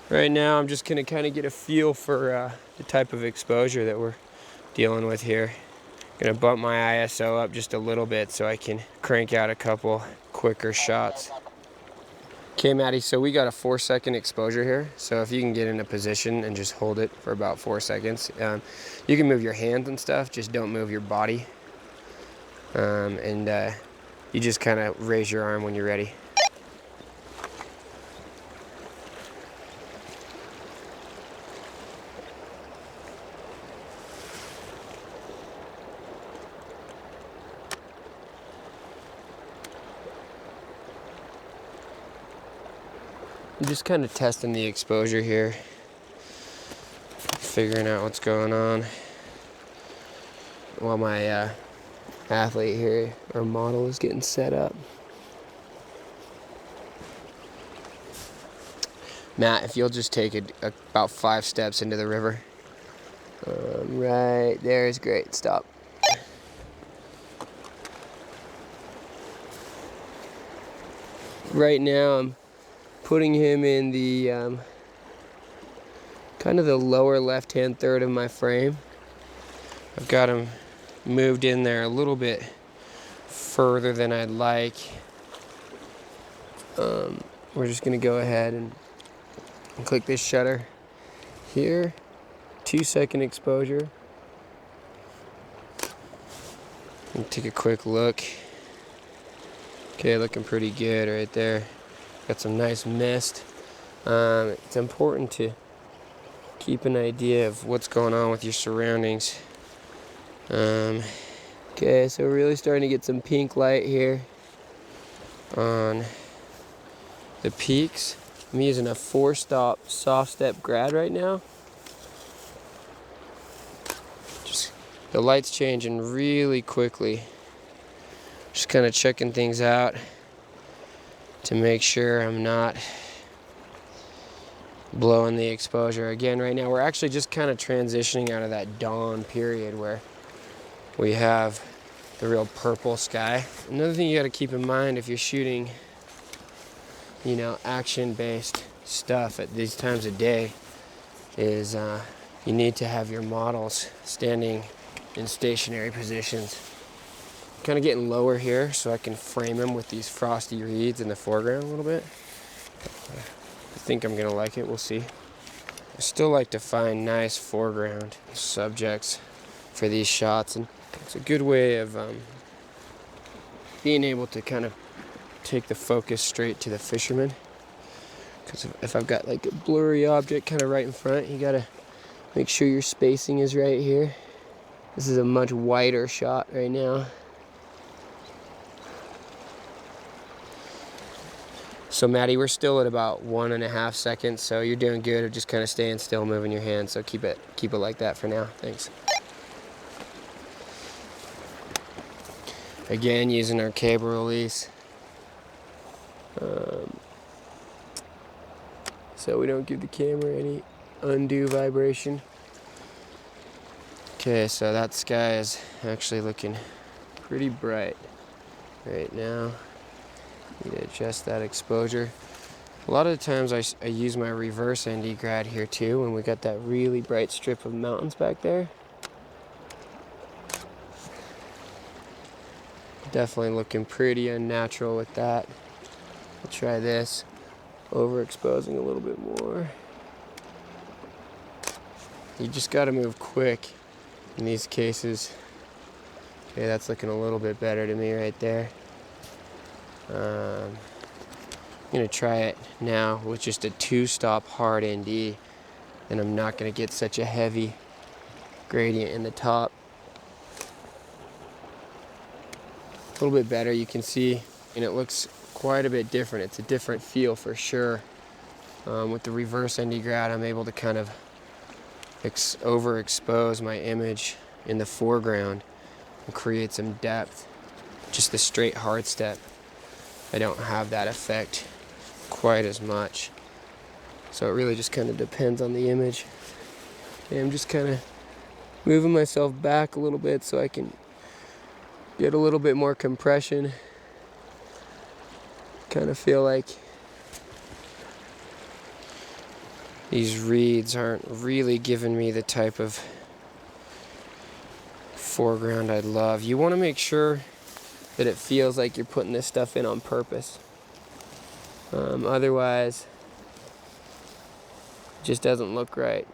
Right now I'm just gonna kind of get a feel for the type of exposure that we're dealing with here. Gonna bump my ISO up just a little bit so I can crank out a couple quicker shots. Okay, Maddie, so we got a 4-second exposure here. So if you can get in a position and just hold it for about 4 seconds. You can move your hands and stuff, just don't move your body. You just kind of raise your arm when you're ready. I'm just kind of testing the exposure here, figuring out what's going on while my athlete here, or model, is getting set up. Matt, if you'll just take about 5 steps into the river. Right there is great. Stop. Right now I'm putting him in the kind of the lower left-hand third of my frame. I've got him moved in there a little bit further than I'd like. We're just gonna go ahead and click this shutter here. 2-second exposure. And take a quick look. Okay, looking pretty good right there. Got some nice mist. It's important to keep an idea of what's going on with your surroundings. Okay, so we're really starting to get some pink light here on the peaks. I'm using a 4-stop soft step grad right now. Just the light's changing really quickly. Just kind of checking things out to make sure I'm not blowing the exposure. Again, right now we're actually just kind of transitioning out of that dawn period where we have the real purple sky. Another thing you got to keep in mind if you're shooting, you know, action-based stuff at these times of day is you need to have your models standing in stationary positions. Kind of getting lower here so I can frame them with these frosty reeds in the foreground a little bit. I think I'm gonna like it, we'll see. I still like to find nice foreground subjects for these shots, and it's a good way of being able to kind of take the focus straight to the fisherman. Because if I've got like a blurry object kind of right in front, you gotta make sure your spacing is right here. This is a much wider shot right now. So Maddie, we're still at about 1.5 seconds, so you're doing good of just kind of staying still, moving your hands, so keep it like that for now. Thanks. Again, using our cable release. So we don't give the camera any undue vibration. Okay, so that sky is actually looking pretty bright right now. Need to adjust that exposure. A lot of the times I use my reverse ND grad here too when we got that really bright strip of mountains back there. Definitely looking pretty unnatural with that. I'll try this, overexposing a little bit more. You just gotta move quick in these cases. Okay, that's looking a little bit better to me right there. I'm gonna try it now with just a 2-stop hard ND, and I'm not gonna get such a heavy gradient in the top. A little bit better, you can see, and it looks quite a bit different. It's a different feel for sure. With the reverse ND grad, I'm able to kind of overexpose my image in the foreground and create some depth. Just the straight hard step, I don't have that effect quite as much. So it really just kind of depends on the image. And I'm just kind of moving myself back a little bit so I can get a little bit more compression kind of feel like these reeds aren't really giving me the type of foreground I'd love. You want to make sure that it feels like you're putting this stuff in on purpose. Otherwise, it just doesn't look right.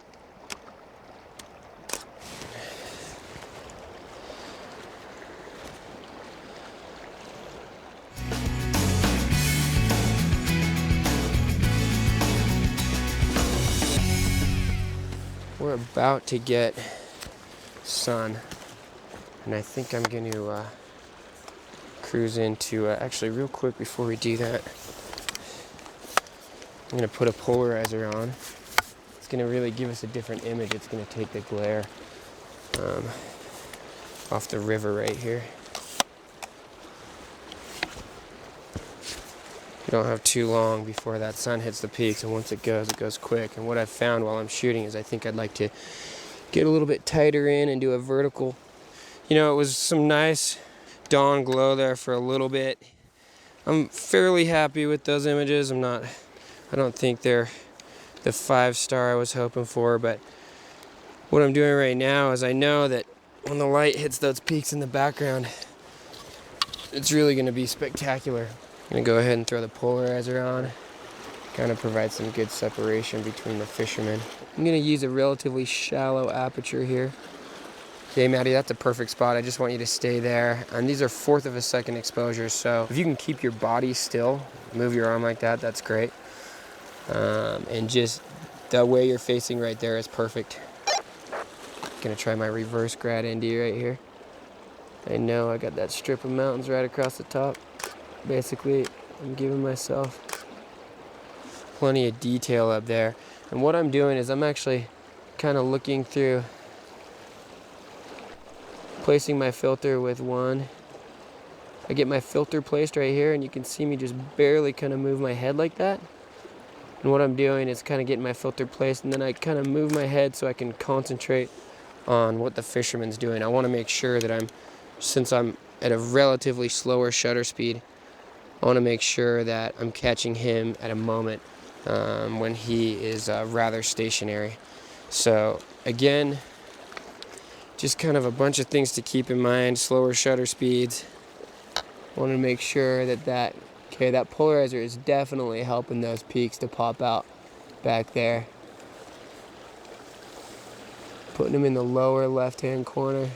We're about to get sun, and I think I'm going to cruise into, actually real quick before we do that, I'm going to put a polarizer on. It's going to really give us a different image. It's going to take the glare off the river right here. You don't have too long before that sun hits the peaks, and once it goes quick. And what I've found while I'm shooting is I think I'd like to get a little bit tighter in and do a vertical. You know, it was some nice dawn glow there for a little bit. I'm fairly happy with those images. I don't think they're the 5-star I was hoping for, but what I'm doing right now is I know that when the light hits those peaks in the background, it's really going to be spectacular. I'm going to go ahead and throw the polarizer on, kind of provide some good separation between the fishermen. I'm going to use a relatively shallow aperture here. Okay, Maddie, that's a perfect spot. I just want you to stay there. And these are 1/4 of a second exposures, so if you can keep your body still, move your arm like that, that's great. And just the way you're facing right there is perfect. Gonna try my reverse grad ND right here. I know I got that strip of mountains right across the top. Basically, I'm giving myself plenty of detail up there. And what I'm doing is I'm actually kind of looking through, placing my filter with one. I get my filter placed right here, and you can see me just barely kind of move my head like that. And what I'm doing is kind of getting my filter placed, and then I kind of move my head so I can concentrate on what the fisherman's doing. I want to make sure that since I'm at a relatively slower shutter speed, I want to make sure that I'm catching him at a moment when he is rather stationary. So again, just kind of a bunch of things to keep in mind. Slower shutter speeds. I want to make sure that polarizer is definitely helping those peaks to pop out back there. Putting them in the lower left-hand corner.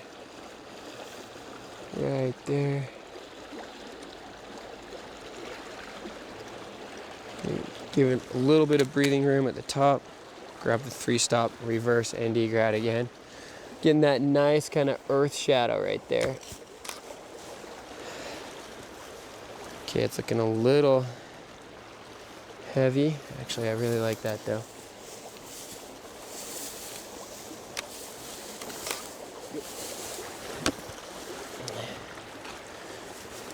Right there. Give it a little bit of breathing room at the top. Grab the 3-stop reverse ND grad again. Getting that nice kind of earth shadow right there. Okay, it's looking a little heavy. Actually, I really like that though.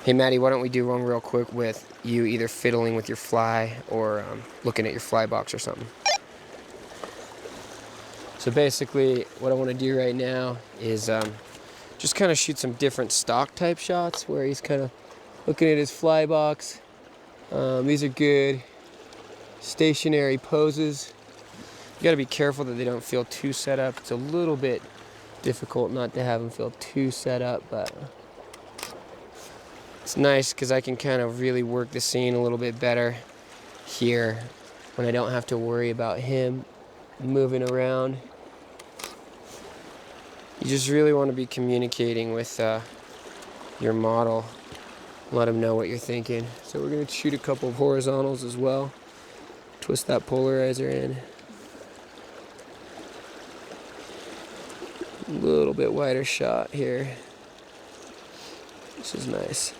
Hey Maddie, why don't we do one real quick with you either fiddling with your fly or looking at your fly box or something. So basically what I want to do right now is just kind of shoot some different stock type shots where he's kind of looking at his fly box. These are good stationary poses. You got to be careful that they don't feel too set up. It's a little bit difficult not to have them feel too set up, but it's nice because I can kind of really work the scene a little bit better here when I don't have to worry about him moving around. You just really want to be communicating with your model. Let him know what you're thinking. So we're going to shoot a couple of horizontals as well. Twist that polarizer in. A little bit wider shot here. This is nice.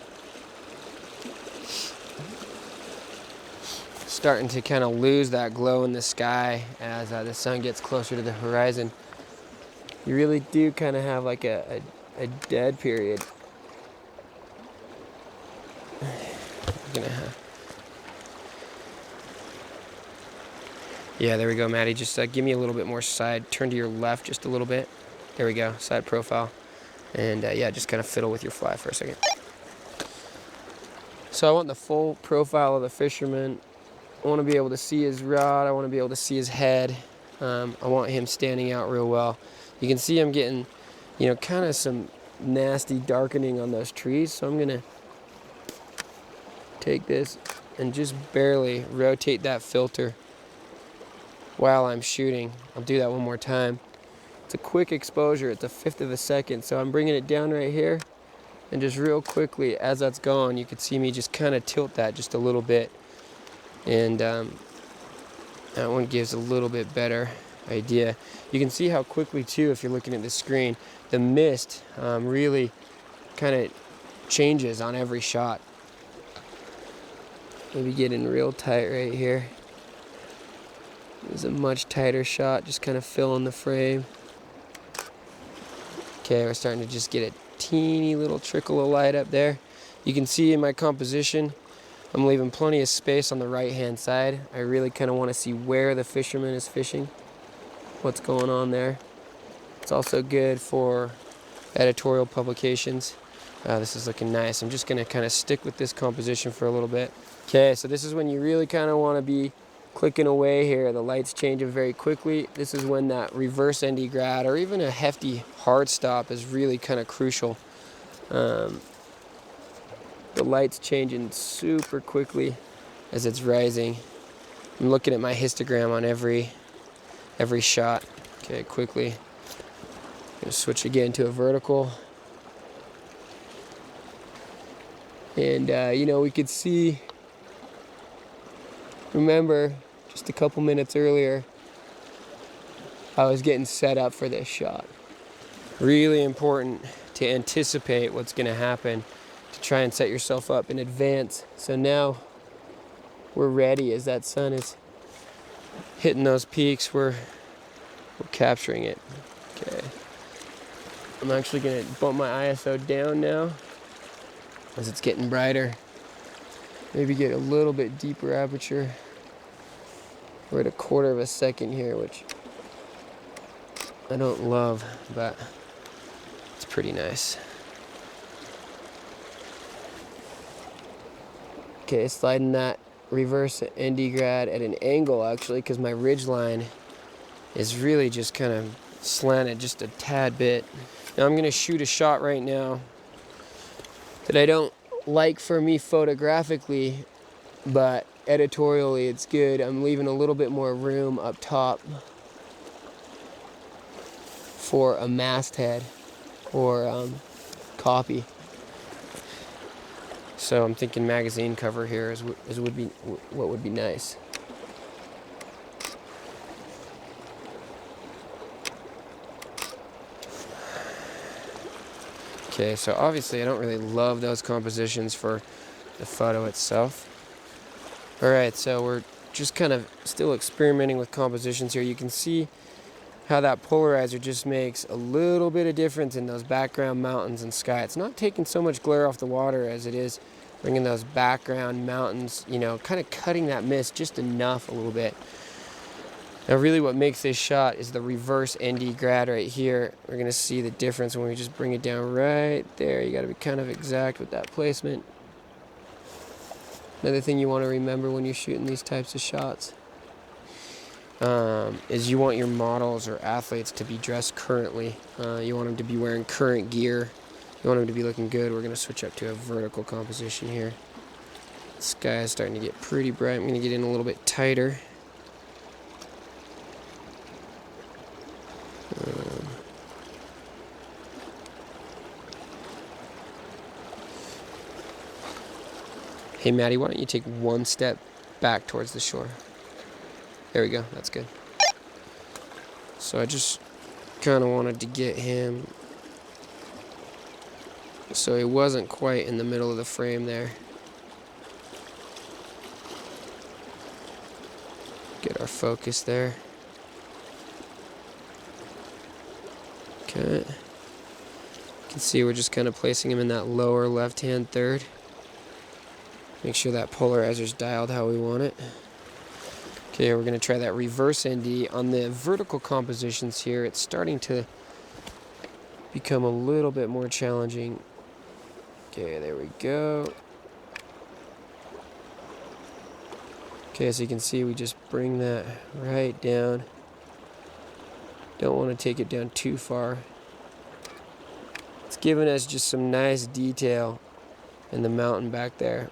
Starting to kind of lose that glow in the sky as the sun gets closer to the horizon. You really do kind of have like a dead period. Yeah, there we go, Maddie. Just give me a little bit more side. Turn to your left just a little bit. There we go, side profile. And yeah, just kind of fiddle with your fly for a second. So I want the full profile of the fisherman. I want to be able to see his rod. I want to be able to see his head. I want him standing out real well. You can see I'm getting, kind of some nasty darkening on those trees. So I'm going to take this and just barely rotate that filter while I'm shooting. I'll do that one more time. It's a quick exposure. It's a 1/5 of a second. So I'm bringing it down right here. And just real quickly, as that's going, you can see me just kind of tilt that just a little bit. And that one gives a little bit better idea. You can see how quickly, too, if you're looking at the screen, the mist really kind of changes on every shot. Maybe getting real tight right here. This is a much tighter shot, just kind of filling the frame. Okay, we're starting to just get a teeny little trickle of light up there. You can see in my composition, I'm leaving plenty of space on the right-hand side. I really kind of want to see where the fisherman is fishing, what's going on there. It's also good for editorial publications. This is looking nice. I'm just going to kind of stick with this composition for a little bit. Okay, so this is when you really kind of want to be clicking away here. The light's changing very quickly. This is when that reverse ND grad or even a hefty hard stop is really kind of crucial. The light's changing super quickly as it's rising. I'm looking at my histogram on every shot. Okay, quickly. I'm gonna switch again to a vertical. And we could see, remember, just a couple minutes earlier, I was getting set up for this shot. Really important to anticipate what's going to happen, to try and set yourself up in advance. So now we're ready as that sun is hitting those peaks. We're capturing it. Okay. I'm actually going to bump my ISO down now as it's getting brighter. Maybe get a little bit deeper aperture. We're at a 1/4 of a second here, which I don't love, but it's pretty nice. Okay, sliding that reverse ND grad at an angle actually, because my ridge line is really just kind of slanted just a tad bit. Now I'm gonna shoot a shot right now that I don't like for me photographically, but editorially it's good. I'm leaving a little bit more room up top for a masthead or copy. So I'm thinking magazine cover here is what would be nice. Okay, so obviously I don't really love those compositions for the photo itself. All right, so we're just kind of still experimenting with compositions here. You can see how that polarizer just makes a little bit of difference in those background mountains and sky. It's not taking so much glare off the water as it is bringing those background mountains, kind of cutting that mist just enough a little bit. Now really what makes this shot is the reverse ND grad right here. We're going to see the difference when we just bring it down right there. You got to be kind of exact with that placement. Another thing you want to remember when you're shooting these types of shots is you want your models or athletes to be dressed currently. You want them to be wearing current gear. You want them to be looking good. We're going to switch up to a vertical composition here. The sky is starting to get pretty bright. I'm going to get in a little bit tighter. Hey Maddie, why don't you take one step back towards the shore? There we go, that's good. So I just kind of wanted to get him so he wasn't quite in the middle of the frame there. Get our focus there. Okay. You can see we're just kind of placing him in that lower left-hand third. Make sure that polarizer's dialed how we want it. Okay, we're going to try that reverse ND. On the vertical compositions here, it's starting to become a little bit more challenging. Okay, there we go. Okay, so you can see we just bring that right down. Don't want to take it down too far. It's giving us just some nice detail in the mountain back there.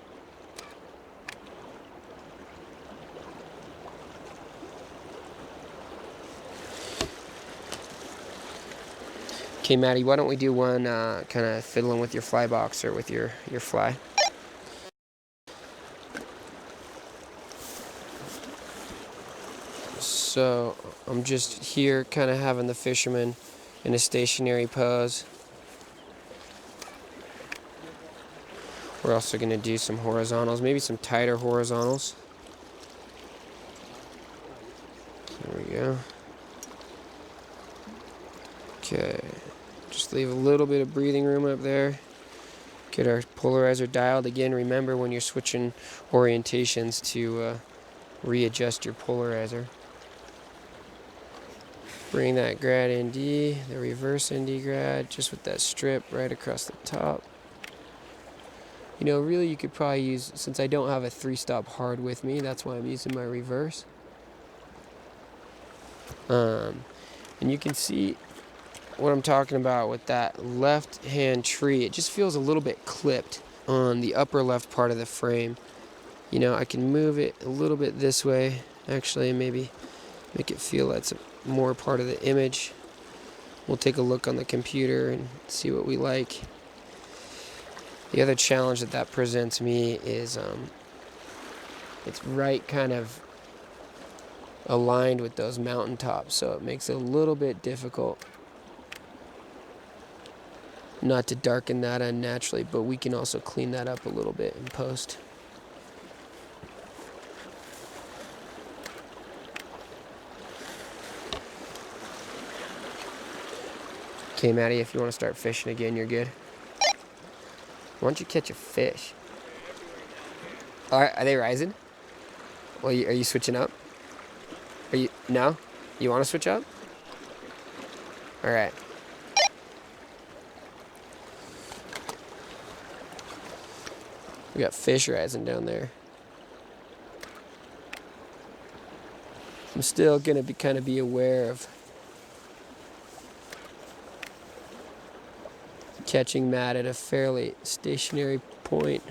Okay, Maddie, why don't we do one kind of fiddling with your fly box or with your fly? So I'm just here kind of having the fisherman in a stationary pose. We're also going to do some horizontals, maybe some tighter horizontals. There we go. Okay, just leave a little bit of breathing room up there. Get our polarizer dialed. Again, remember when you're switching orientations to readjust your polarizer. Bring that grad ND, the reverse ND grad, just with that strip right across the top. You know, really you could probably use, since I don't have a 3-stop hard with me, that's why I'm using my reverse. And you can see what I'm talking about with that left hand tree. It just feels a little bit clipped on the upper left part of the frame. You know, I can move it a little bit this way, actually, and maybe make it feel that's more part of the image. We'll take a look on the computer and see what we like. The other challenge that presents me is it's right kind of aligned with those mountaintops, so it makes it a little bit difficult not to darken that unnaturally, but we can also clean that up a little bit in post. Okay, Maddie, if you want to start fishing again, you're good. Why don't you catch a fish? Are they rising? Well, are you switching up? No? You want to switch up? All right. We got fish rising down there. I'm still gonna kind of be aware of catching Matt at a fairly stationary point.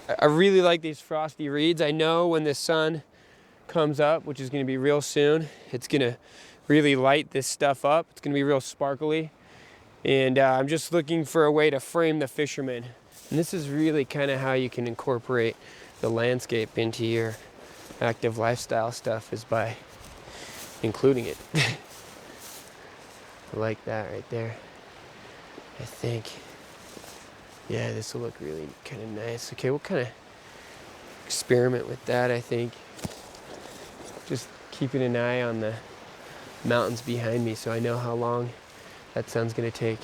I really like these frosty reeds. I know when the sun comes up, which is going to be real soon, it's going to really light this stuff up. It's going to be real sparkly. And I'm just looking for a way to frame the fisherman. And this is really kind of how you can incorporate the landscape into your active lifestyle stuff, is by including it. I like that right there. I think, yeah, this will look really kind of nice. Okay, we'll kind of experiment with that, I think. Just keeping an eye on the mountains behind me so I know how long that sun's gonna take.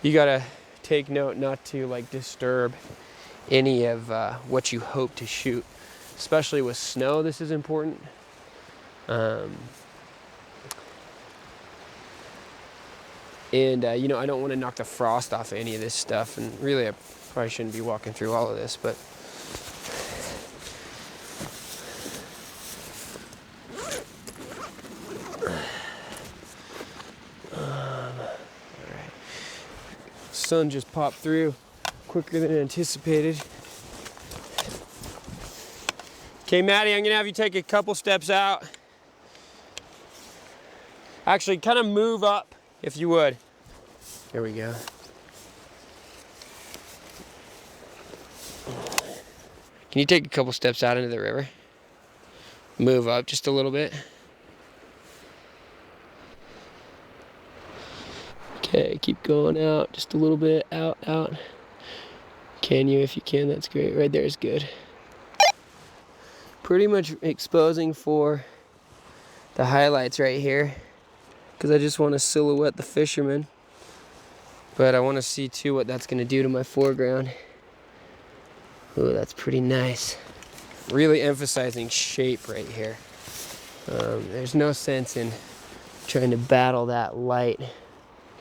You gotta take note not to like disturb any of what you hope to shoot, especially with snow. This is important. You know, I don't want to knock the frost off any of this stuff, and really I probably shouldn't be walking through all of this, but alright. Sun just popped through quicker than anticipated. Okay, Maddie, I'm gonna have you take a couple steps out. Actually, kind of move up, if you would. There we go. Can you take a couple steps out into the river? Move up just a little bit. Okay, keep going out just a little bit. Out, out. Can you? If you can, that's great. Right there is good. Pretty much exposing for the highlights right here, because I just want to silhouette the fisherman. But I want to see too what that's going to do to my foreground. Oh, that's pretty nice. Really emphasizing shape right here. There's no sense in trying to battle that light.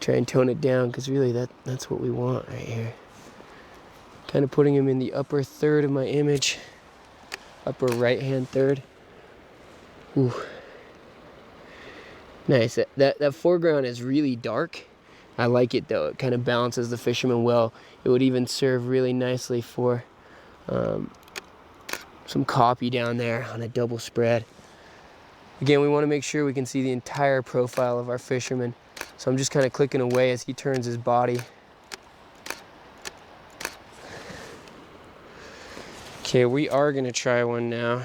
try and tone it down, because really that's what we want right here. Kind of putting him in the upper third of my image, upper right hand third. Ooh. Nice. That foreground is really dark. I like it though. It kind of balances the fisherman well. It would even serve really nicely for some copy down there on a double spread. Again, we want to make sure we can see the entire profile of our fisherman. So I'm just kind of clicking away as he turns his body. Okay, we are going to try one now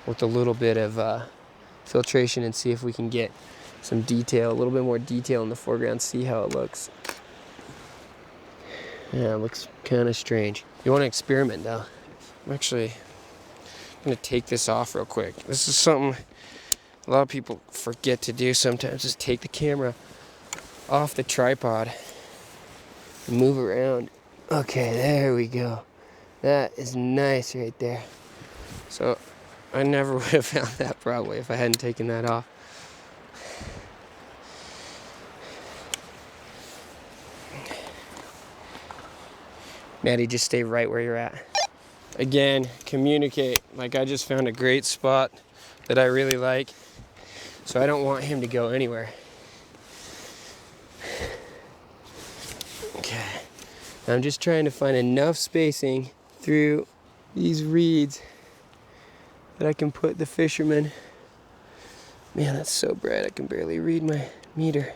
with a little bit of filtration and see if we can get some detail, a little bit more detail in the foreground, see how it looks. Yeah, it looks kind of strange. You want to experiment though. I'm actually going to take this off real quick. This is something a lot of people forget to do sometimes, is take the camera off the tripod and move around. Okay, there we go. That is nice right there. So I never would have found that probably if I hadn't taken that off. Maddie, just stay right where you're at. Again, communicate. Like, I just found a great spot that I really like, so I don't want him to go anywhere. Okay. I'm just trying to find enough spacing through these reeds that I can put the fisherman. Man, that's so bright I can barely read my meter.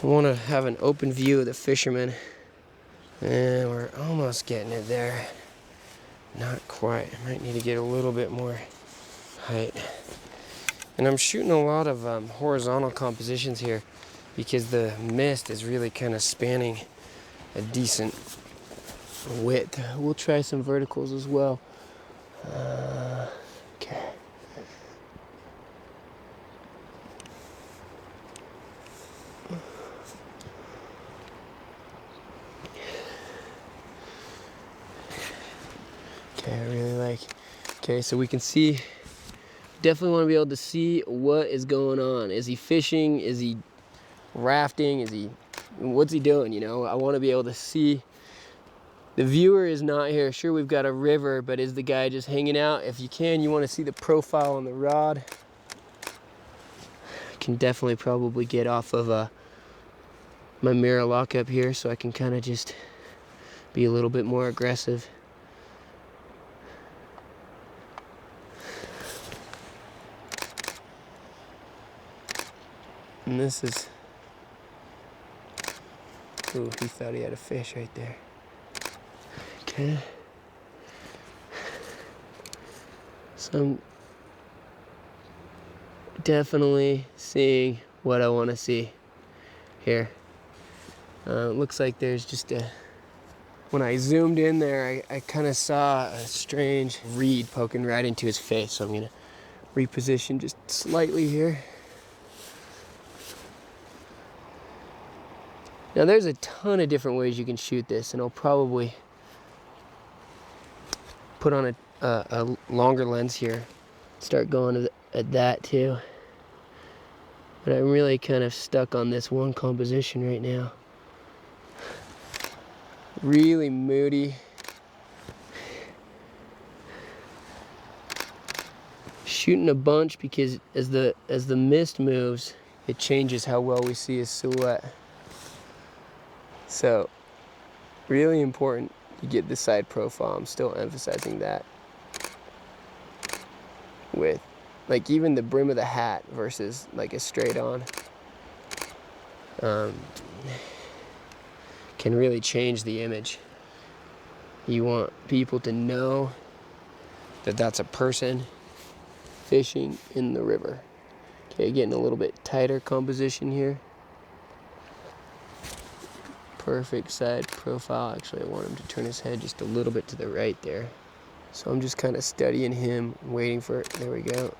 I want to have an open view of the fisherman. And we're almost getting it there. Not quite. I might need to get a little bit more height. And I'm shooting a lot of horizontal compositions here because the mist is really kind of spanning a decent width. We'll try some verticals as well. Okay. Okay, I really like. Okay, so we can see. Definitely want to be able to see what is going on. Is he fishing? Is he rafting? What's he doing? You know, I want to be able to see. The viewer is not here. Sure, we've got a river, but is the guy just hanging out? If you can, you want to see the profile on the rod. I can definitely probably get off of my mirror lockup here, so I can kind of just be a little bit more aggressive. And this is, ooh, he thought he had a fish right there. Okay. So I'm definitely seeing what I want to see here. It looks like there's just when I zoomed in there, I kind of saw a strange reed poking right into his face. So I'm going to reposition just slightly here. Now there's a ton of different ways you can shoot this, and I'll probably put on a longer lens here, start going at that too. But I'm really kind of stuck on this one composition right now. Really moody. Shooting a bunch because as the mist moves, it changes how well we see his silhouette. So, really important to get the side profile. I'm still emphasizing that. With, like, even the brim of the hat versus like a straight on. Can really change the image. You want people to know that that's a person fishing in the river. Okay, getting a little bit tighter composition here. Perfect side profile. Actually, I want him to turn his head just a little bit to the right there. So I'm just kind of studying him, waiting for it. There we go.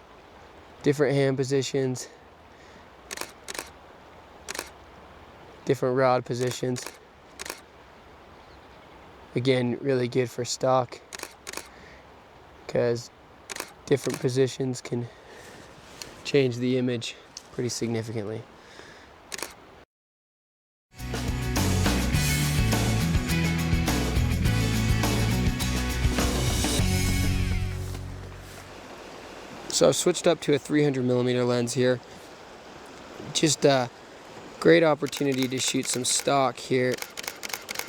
Different hand positions. Different rod positions. Again, really good for stock because different positions can change the image pretty significantly. So I've switched up to a 300mm lens here. Just a great opportunity to shoot some stock here.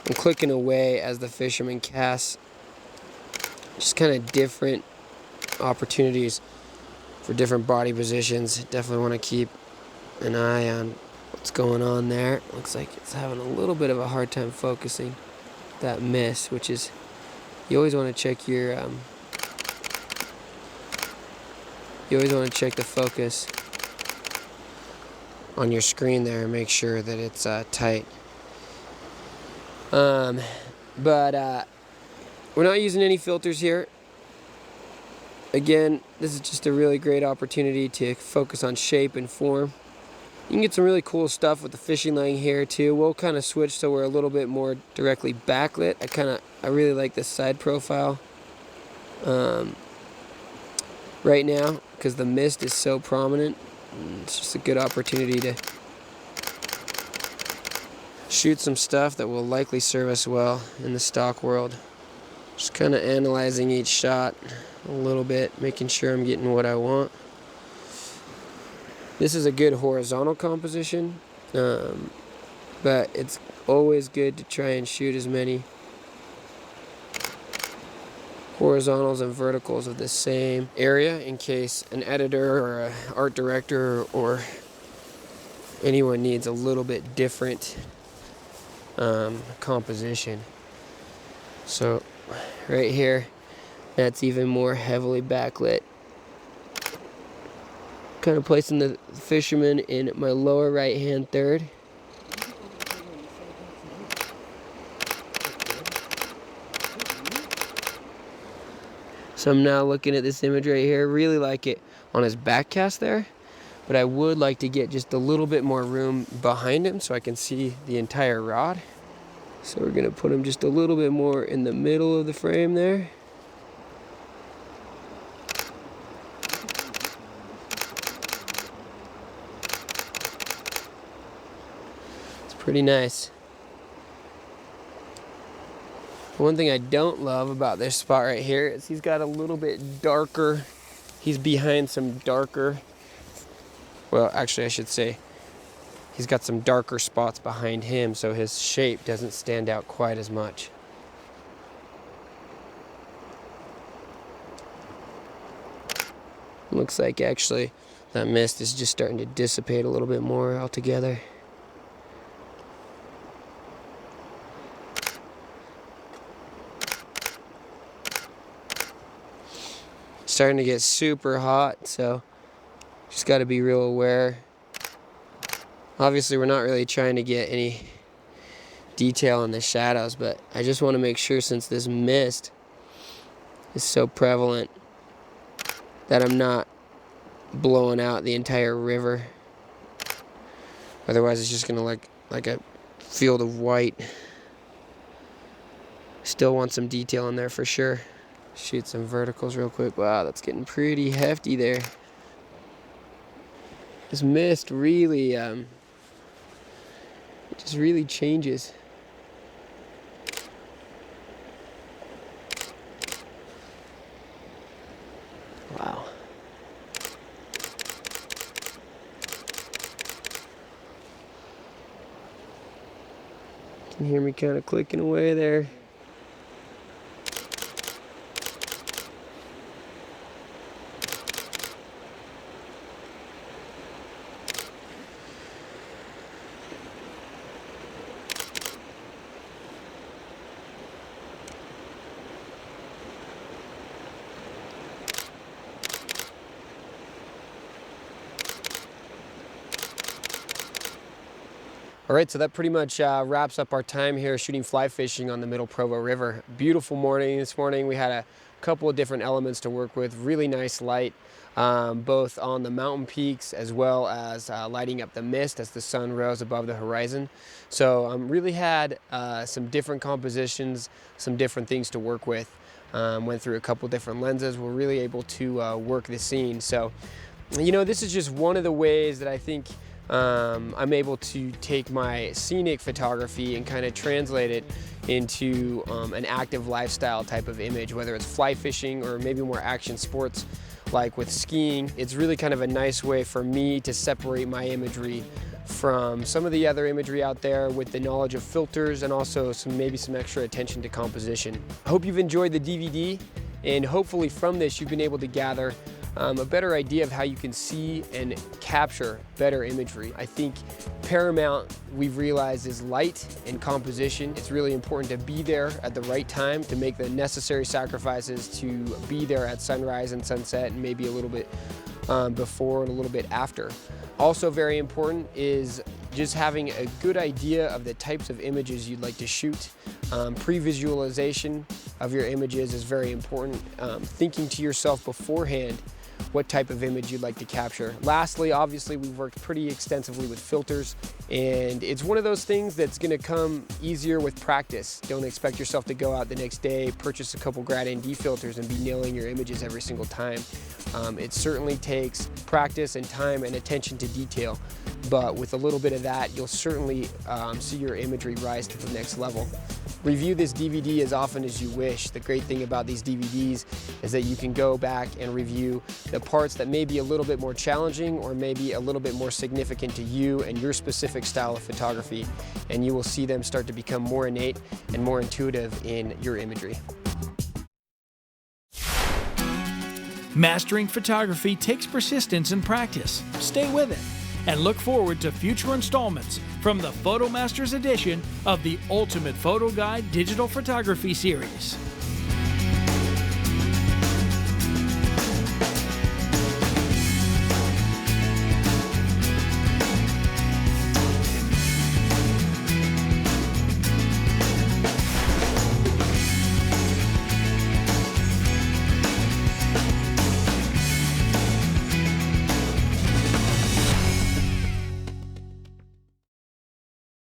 I'm clicking away as the fisherman casts. Just kind of different opportunities for different body positions. Definitely want to keep an eye on what's going on there. Looks like it's having a little bit of a hard time focusing that mist, which is, you always want to check your you always want to check the focus on your screen there and make sure that it's tight. But we're not using any filters here. Again, this is just a really great opportunity to focus on shape and form. You can get some really cool stuff with the fishing line here too. We'll kind of switch so we're a little bit more directly backlit. I really like this side profile right now because the mist is so prominent. It's just a good opportunity to shoot some stuff that will likely serve us well in the stock world. Just kind of analyzing each shot a little bit, making sure I'm getting what I want. This is a good horizontal composition, but it's always good to try and shoot as many horizontals and verticals of the same area in case an editor or an art director or anyone needs a little bit different composition. So right here, that's even more heavily backlit. Kind of placing the fisherman in my lower right hand third. So I'm now looking at this image right here. Really like it on his back cast there, but I would like to get just a little bit more room behind him so I can see the entire rod. So we're gonna put him just a little bit more in the middle of the frame there. It's pretty nice. One thing I don't love about this spot right here is he's got a little bit darker, he's behind some darker, well actually I should say he's got some darker spots behind him, so his shape doesn't stand out quite as much. Looks like actually that mist is just starting to dissipate a little bit more altogether. Starting to get super hot, so just got to be real aware. Obviously we're not really trying to get any detail in the shadows, but I just want to make sure, since this mist is so prevalent, that I'm not blowing out the entire river. Otherwise it's just going to look like a field of white. Still want some detail in there for sure. Shoot some verticals real quick. Wow, that's getting pretty hefty there. This mist really, it just really changes. Wow. You can hear me kind of clicking away there. All right, so that pretty much wraps up our time here shooting fly fishing on the Middle Provo River. Beautiful morning this morning. We had a couple of different elements to work with. Really nice light, both on the mountain peaks as well as lighting up the mist as the sun rose above the horizon. So really had some different compositions, some different things to work with. Went through a couple different lenses. We're really able to work the scene. So You know, this is just one of the ways that I think I'm able to take my scenic photography and kind of translate it into an active lifestyle type of image, whether it's fly fishing or maybe more action sports like with skiing. It's really kind of a nice way for me to separate my imagery from some of the other imagery out there with the knowledge of filters and also maybe some extra attention to composition. I hope you've enjoyed the DVD, and hopefully from this you've been able to gather a better idea of how you can see and capture better imagery. I think paramount, we've realized, is light and composition. It's really important to be there at the right time, to make the necessary sacrifices to be there at sunrise and sunset, and maybe a little bit before and a little bit after. Also very important is just having a good idea of the types of images you'd like to shoot. Pre-visualization of your images is very important. Thinking to yourself beforehand what type of image you'd like to capture. Lastly, obviously, we've worked pretty extensively with filters, and it's one of those things that's gonna come easier with practice. Don't expect yourself to go out the next day, purchase a couple grad ND filters and be nailing your images every single time. It certainly takes practice and time and attention to detail, but with a little bit of that, you'll certainly see your imagery rise to the next level. Review this DVD as often as you wish. The great thing about these DVDs is that you can go back and review the parts that may be a little bit more challenging or maybe a little bit more significant to you and your specific style of photography, and you will see them start to become more innate and more intuitive in your imagery. Mastering photography takes persistence and practice. Stay with it and look forward to future installments from the PhotoMasters edition of the Ultimate Photo Guide Digital Photography Series.